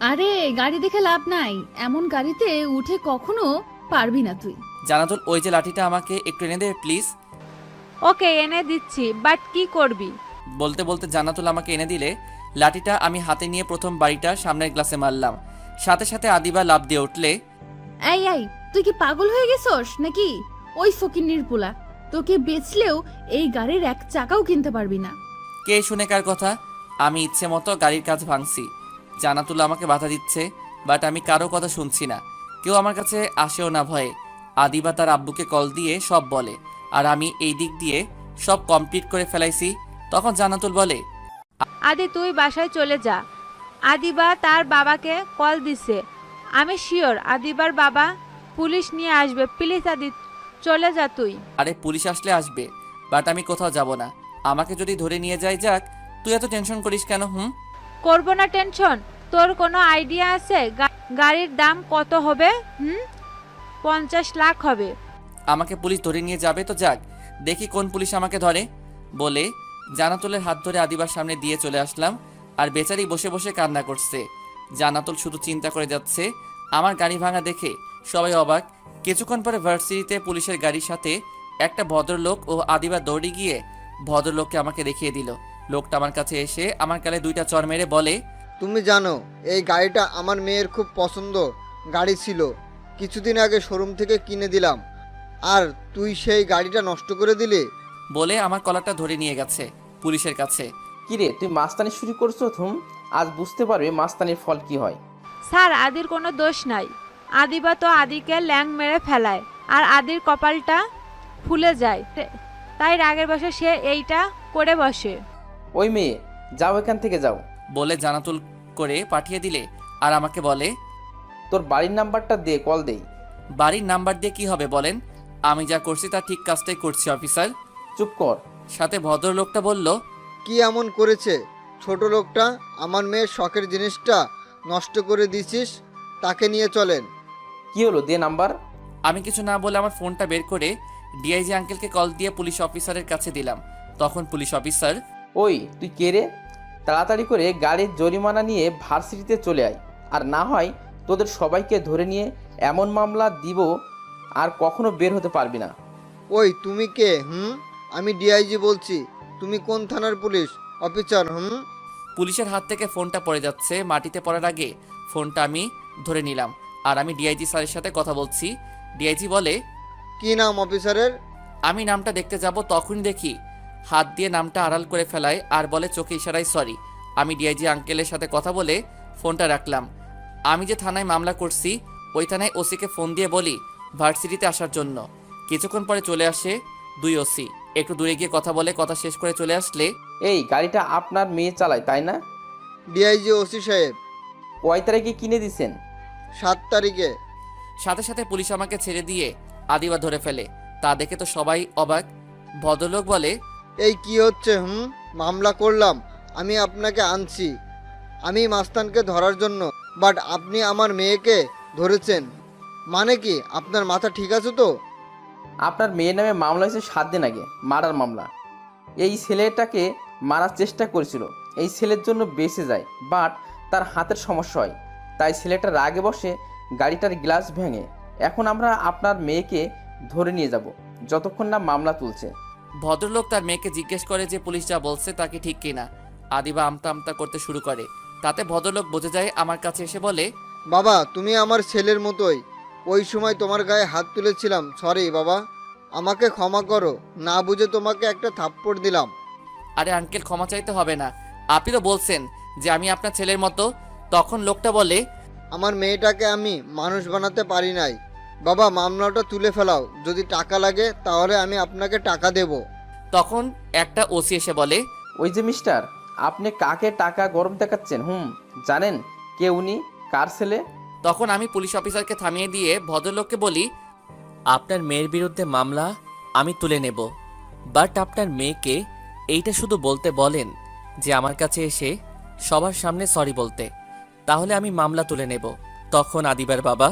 আরে গাড়ি দেখে লাভ নাই, এমন গাড়িতে উঠে কখনো পারবি না তুই। জান্নাতুল ওই যে লাঠিটা আমাকে একটু এনে দে প্লিজ। ওকে এনে দিচ্ছি, বাট কি করবি? বলতে বলতে জান্নাতুল আমাকে এনে দিলে লাঠিটা আমি হাতে নিয়ে প্রথম বাড়িটা সামনের গ্লাসে মারলাম। সাথে সাথে আদিবা লাফ দিয়ে উঠলে, এই তুই কি পাগল হয়ে গেছস নাকি? ওই ফকিন্নির পোলা, তোকে বেচলেও এই গাড়ির এক চাকাও কিনতে পারবি না। কে শুনে কার কথা? আমি ইচ্ছে মতো গাড়ির কাজ ভাঙছি। জান্নাতুল আমাকে বাধা দিচ্ছে, বাট আমি কারো কথা শুনছি না। কেউ আমার কাছে আসেও না ভয়ে। আদিবা তার আব্বুকে কল দিয়ে সব বলে, আর আমি এই দিক দিয়ে সব কমপ্লিট করে ফেলাইছি। তখন জান্নাতুল বলে, আদি তুই বাসায় চলে যা, আদিবা তার বাবাকে কল দিছে। আমি শিওর আদিবার বাবা পুলিশ নিয়ে আসবে। প্লিজ আদি চলে যা তুই। আরে পুলিশ আসলে আসবে, বাট আমি কোথাও যাব না। আমাকে যদি ধরে নিয়ে যায় যাক, তুই এত টেনশন করিস কেন? করব না টেনশন। তোর কোনো আইডিয়া আছে গাড়ির দাম কত হবে? 50 লাখ হবে। আমাকে পুলিশ ধরে নিয়ে যাবে তো যাক, দেখি কোন পুলিশ আমাকে ধরে। বলে জানাতুলের হাত ধরে আদিবার সামনে দিয়ে চলে আসলাম। আর বেচারি বসে বসে কান্না করছে। জানাতুল শুধু চিন্তা করে যাচ্ছে। আমার গাড়ি ভাঙা দেখে সবাই অবাক। কিছুক্ষণ পরে ভার্সিটিতে পুলিশের গাড়ির সাথে একটা ভদ্রলোক ও আদিবা দৌড়ে গিয়ে ভদ্রলোককে আমাকে দেখিয়ে দিল। লোকটা আমার কাছে এসে আমার গালে 2টা চড় মেরে বলে, তুমি জানো এই গাড়িটা আমার মেয়ের খুব পছন্দ গাড়ি ছিল, কিছুদিন আগে শোরুম থেকে কিনে দিলাম, আর তুই সেই গাড়িটা নষ্ট করে দিলি। বলে আমার কলারটা ধরে নিয়ে গেছে পুলিশের কাছে। কিরে তুই মাস্তানি শুরু করছো? আজ বুঝতে পারবে মাস্তানির ফল কি হয়। স্যার, আদির কোনো দোষ নাই। আদিবা তো আদিকে ল্যাং মেরে ফেলায়, আর আদির কপালটা ফুলে যায়, তাই রাগের বসে সে এইটা করে বসে। ওই মেয়ে, যাও এখান থেকে যাও। বলে জানাতুল করে পাঠিয়ে দিলে আর আমাকে বলে, তোর বাড়ির নাম্বারটা দে, কল দেই। বাড়ির নাম্বার দিয়ে কি হবে বলেন? আমি যা করছি তা ঠিক কাজটাই করছি অফিসার। চুপ কর। সাথে ভদ্রলোকটা বলল, কি এমন করেছে ছোট লোকটা? আমার মেয়ের শখের জিনিসটা নষ্ট করে দিছিস, তাকে নিয়ে চলেন। কি হলো, দে নাম্বার। আমি কিছু না বলে আমার ফোনটা বের করে ডিআইজি আঙ্কেলকে কল দিয়ে পুলিশ অফিসারের কাছে দিলাম। তখন পুলিশ অফিসার, ওই তুই কে রে? তাড়াতাড়ি করে গাড়ির জরিমানা নিয়ে ভার্সিটিতে চলে আয়, আর না হয় তোদের সবাইকে ধরে নিয়ে এমন মামলা দিব আর কখনো বের হতে পারবি না। ওই তুমি কে? আমি ডিআইজি বলছি। তুমি কোন থানার পুলিশ অফিসার? পুলিশের হাত থেকে ফোনটা পড়ে যাচ্ছে। মাটিতে পড়ার আগে ফোনটা আমি ধরে নিলাম আর আমি ডিআইজি স্যারের সাথে কথা বলছি। ডিআইজি বলে, কি নাম অফিসারের? আমি নামটা দেখতে যাব, তখনই দেখি হাত দিয়ে নামটা আড়াল করে ফেলায় আর বলে চোখে ইশারায় সরি। আমি ডিআইজি আঙ্কেলের সাথে কথা বলে ফোনটা রাখলাম। আমি যে থানায় মামলা করছি ওই থানায় ওসিকে ফোন দিয়ে বলি ভার্সিটিতে আসার জন্য। কিছুক্ষণ পরে চলে আসে 2 ওসি। একটু দূরে গিয়ে কথা বলে কথা শেষ করে চলে আসলে, এই গাড়িটা আপনার মেয়ে চালায় তাই না? ডিআইজি ওসি সাহেব। কয় তারিখে কিনে দিছেন? 7 তারিখে। সাথে সাথে পুলিশ আমাকে ছেড়ে দিয়ে আদিবা ধরে ফেলে। তা দেখে তো সবাই অবাক। ভদ্রলোক বলে, এই কি হচ্ছে? মামলা করলাম, আমি আপনাকে আনছি আমি মাস্তানকে ধরার জন্য, বাট আপনি আমার মেয়েকে ধরেছেন, মানে কি? আপনার মাথা ঠিক আছে তো? আপনার মেয়ের নামে মামলা হয়েছে 7 দিন আগে, মারার মামলা। এই ছেলেটাকে মারার চেষ্টা করেছিল, এই ছেলের জন্য বেঁচে যায়, বাট তার হাতের সমস্যা হয়, তাই ছেলেটা রাগে বসে গাড়িটার গ্লাস ভেঙে। এখন আমরা আপনার মেয়েকে ধরে নিয়ে যাব যতক্ষণ না মামলা তুলছে। ভদ্রলোক তার মেয়েকে জিজ্ঞেস করে যে পুলিশ যা বলছে তা কি ঠিক কিনা। আদিবা আমতা আমতা করতে শুরু করে। তাতে ভদ্রলোক বুঝে যায়, আমার কাছে এসে বলে, বাবা তুমি আমার ছেলের মতোই, ওই সময় তোমার গায়ে হাত তুলেছিলাম, সরি বাবা, আমাকে ক্ষমা করো, না বুঝে তোমাকে একটা থাপ্পড় দিলাম। আরে আঙ্কেল, ক্ষমা চাইতে হবে না, আপনি তো বলছেন যে আমি আপনার ছেলের মতো। তখন লোকটা বলে, আমার মেয়েটাকে আমি মানুষ বানাতে পারি নাই বাবা, মামলাটা তুলে ফেলাও, যদি টাকা লাগে তাহলে আমি আপনাকে টাকা দেব। তখন একটা ওসি এসে বলে, ওই যে মিস্টার, আপনি কাকে টাকা গরম দেখাচ্ছেন? জানেন কে উনি, কার ছেলে? তখন আমি পুলিশ অফিসারকে থামিয়ে দিয়ে ভদ্রলোককে বলি, আপনার মেয়ের বিরুদ্ধে মামলা আমি তুলে নেব, বাট আপনার মেয়েকে এইটা শুধু বলতে বলেন যে আমার কাছে এসে সবার সামনে সরি বলতে, তাহলে আমি মামলা তুলে নেব। তখন আদিবার বাবা,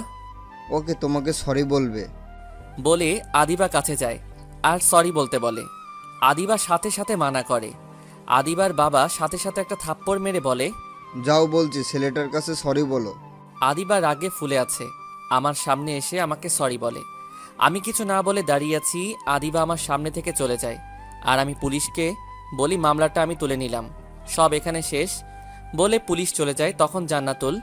ওকে তোমাকে সরি বলবে। বলে আদিবা কাছে যায় আর সরি বলতে বলে। আদিবা সাথে সাথে মানা করে। আদিবার বাবা সাথে সাথে একটা থাপ্পড় মেরে বলে, যাও বলছি ছেলেটার কাছে সরি বলো। আদিবা রাগে ফুলে আছে, আমার সামনে এসে আমাকে সরি বলে। আমি কিছু না বলে দাঁড়িয়ে আছি। আদিবা আমার সামনে থেকে চলে যায় আর আমি পুলিশকে বলি মামলাটা আমি তুলে নিলাম, সব এখানে শেষ। বলে পুলিশ চলে যায়। তখন জান্নাতুল,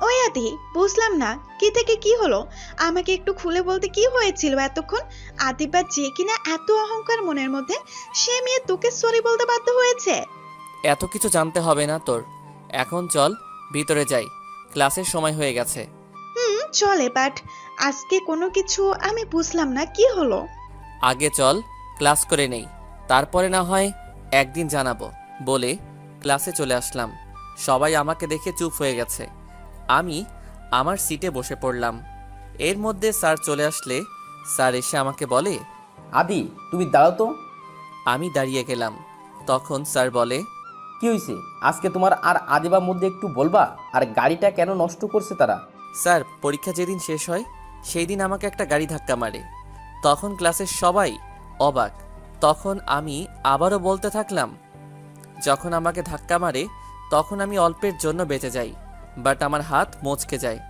ওই আদি, বুঝলাম না কি থেকে কি হলো, আমাকে একটু খুলে বলতে কি হয়েছিল এতক্ষণ? আদিবা যে কিনা এত অহংকার মনের মধ্যে, সে মেয়ে তোকে সরি বলতে বাধ্য হয়েছে? এত কিছু জানতে হবে না তোর, এখন চল ভিতরে যাই, ক্লাসের সময় হয়ে গেছে। চলে, বাট আজকে কোনো কিছু আমি বুঝলাম না, কি হলো? আগে চল ক্লাস করে নেই, তারপরে না হয় একদিন জানাবো। বলে ক্লাসে চলে আসলাম। সবাই আমাকে দেখে চুপ হয়ে গেছে। আমি আমার সিটে বসে পড়লাম। এর মধ্যে স্যার চলে আসলে স্যার এসে আমাকে বলে, আদি তুমি দাঁড়াও তো। আমি দাঁড়িয়ে গেলাম। তখন স্যার বলে, কি হয়েছে আজকে তোমার আর আদিবার মধ্যে একটু বলবা? আর গাড়িটা কেন নষ্ট করছে তারা? স্যার পরীক্ষা যেদিন শেষ হয় সেই দিন আমাকে একটা গাড়ি ধাক্কা মারে। তখন ক্লাসের সবাই অবাক। তখন আমি আবারও বলতে থাকলাম, যখন আমাকে ধাক্কা মারে তখন আমি অল্পের জন্য বেঁচে যাই, বাট আমার হাত মচকে যায়।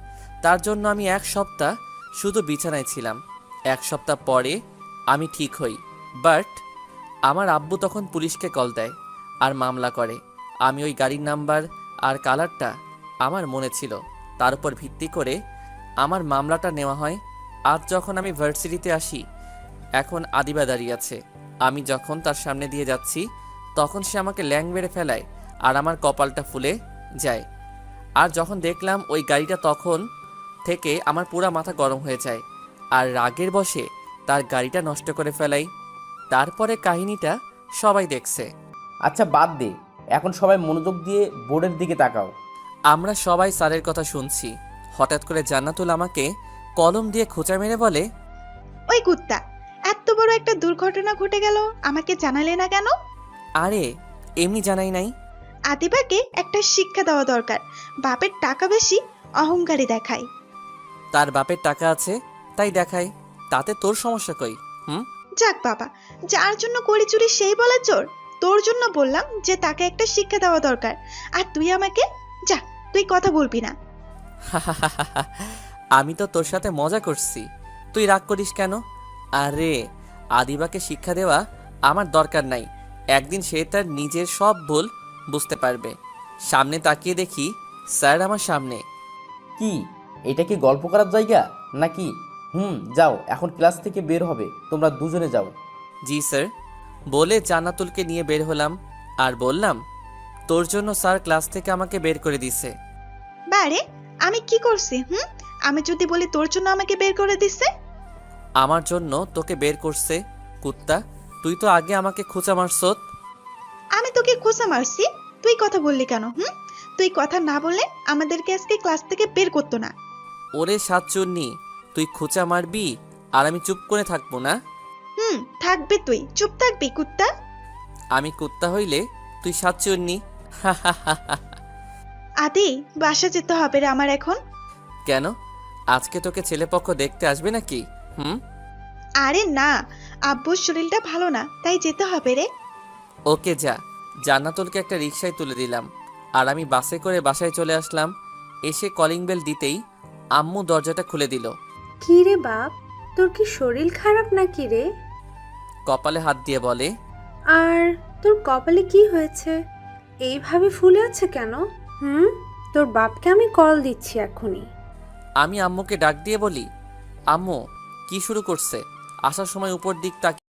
তার জন্য আমি 1 সপ্তাহ শুধু বিছানায় ছিলাম। 1 সপ্তাহ পরে আমি ঠিক হই, বাট আমার আব্বু তখন পুলিশকে কল দেয় আর মামলা করে। আমি ওই গাড়ির নাম্বার আর কালারটা আমার মনে ছিল, তার উপর ভিত্তি করে আমার মামলাটা নেওয়া হয়। আজ যখন আমি ভার্সিটিতে আসি, এখন আদিবা দাঁড়িয়ে আছে। আমি যখন তার সামনে দিয়ে যাচ্ছি তখন সে আমাকে ল্যাং মেরে ফেলায় আর আমার কপালটা ফুলে যায়। আর যখন দেখলাম ওই গাড়িটা, তখন থেকে আমার পুরা মাথা গরম হয়ে যায় আর রাগের বশে তার গাড়িটা নষ্ট করে ফেলাই। তারপরে কাহিনীটা সবাই দেখছে। আচ্ছা বাদ দে, এখন সবাই মনোযোগ দিয়ে বোর্ডের দিকে তাকাও। আমরা সবাই স্যারের কথা শুনছি। হঠাৎ করে জান্নাতুল আমাকে কলম দিয়ে খোঁচা মেরে বলে, ওই কুত্তা, এত বড় একটা দুর্ঘটনা ঘটে গেল, আমাকে জানালে না কেন? আরে এমনি জানাই নাই। আদিবাকে একটা শিক্ষা দেওয়া দরকার। বাপের টাকা বেশি, অহংকারী দেখায়। তার বাপের টাকা আছে তাই দেখায়, তাতে তোর সমস্যা কই? যাক বাবা, যার জন্য করি চুরি সেই বলে চোর। তোর জন্য বললাম যে তাকে একটা শিক্ষা দেওয়া দরকার, আর তুই আমাকে, যা, তুই কথা বলবি না। আমি তো তোর সাথে মজা করছি, তুই রাগ করিস কেন? আরে আদিবাকে শিক্ষা দেওয়া আমার দরকার নাই। একদিন সে তার নিজের সব ভুল বুঝতে পারবে। সামনে তাকিয়ে দেখি স্যার আমার সামনে। কি এটা কি গল্প করার জায়গা নাকি? যাও, এখন ক্লাস থেকে বের হবে, তোমরা দুজনে যাও। জি স্যার বলে জান্নাতুলকে নিয়ে বের হলাম আর বললাম, তোর জন্য স্যার ক্লাস থেকে আমাকে বের করে দিছে। বারে, আমি কি করছি? আমি যদি বলি তোর জন্য আমাকে বের করে দিছে? আমার জন্য তোকে বের করছে কুত্তা। তুই তো আগে আমাকে খোঁচা মারছত। আমি তোকে খোঁচা মারছি? তুই কথা বললি কেন? তুই কথা না বললে আমাদেরকে আজকে ক্লাস থেকে বের করতো না। ওরে সাতচুন্নি, তুই খোঁচা মারবি আর আমি চুপ করে থাকবো না? থাকবে, তুই চুপ থাকবি কুত্তা। আমি কুত্তা হইলে তুই সাতচুন্নি। আদি, বাসা যেতে হবে রে আমার এখন। কেন, আজকে তোকে ছেলেপক্ষ দেখতে আসবে নাকি? আরে না, আব্বুর শরীরটা ভালো না, তাই যেতে হবে রে। ওকে যা। জান্নাতুলকে একটা রিকশায় তুলে দিলাম আর আমি বাসে করে বাসায় চলে আসলাম। এসে কলিং বেল দিতেই আম্মু দরজাটা খুলে দিল। কি রে বাপ, তোর কি শরীর খারাপ নাকি রে? কপালে হাত দিয়ে বলে, আর তোর কপালে কি হয়েছে? এইভাবে ফুলে আছে কেন? তোর বাপকে আমি কল দিচ্ছি এখনই। আমি আম্মুকে ডাক দিয়ে বলি, আম্মু কি শুরু করছে? আসার সময় উপর দিক তাকিয়ে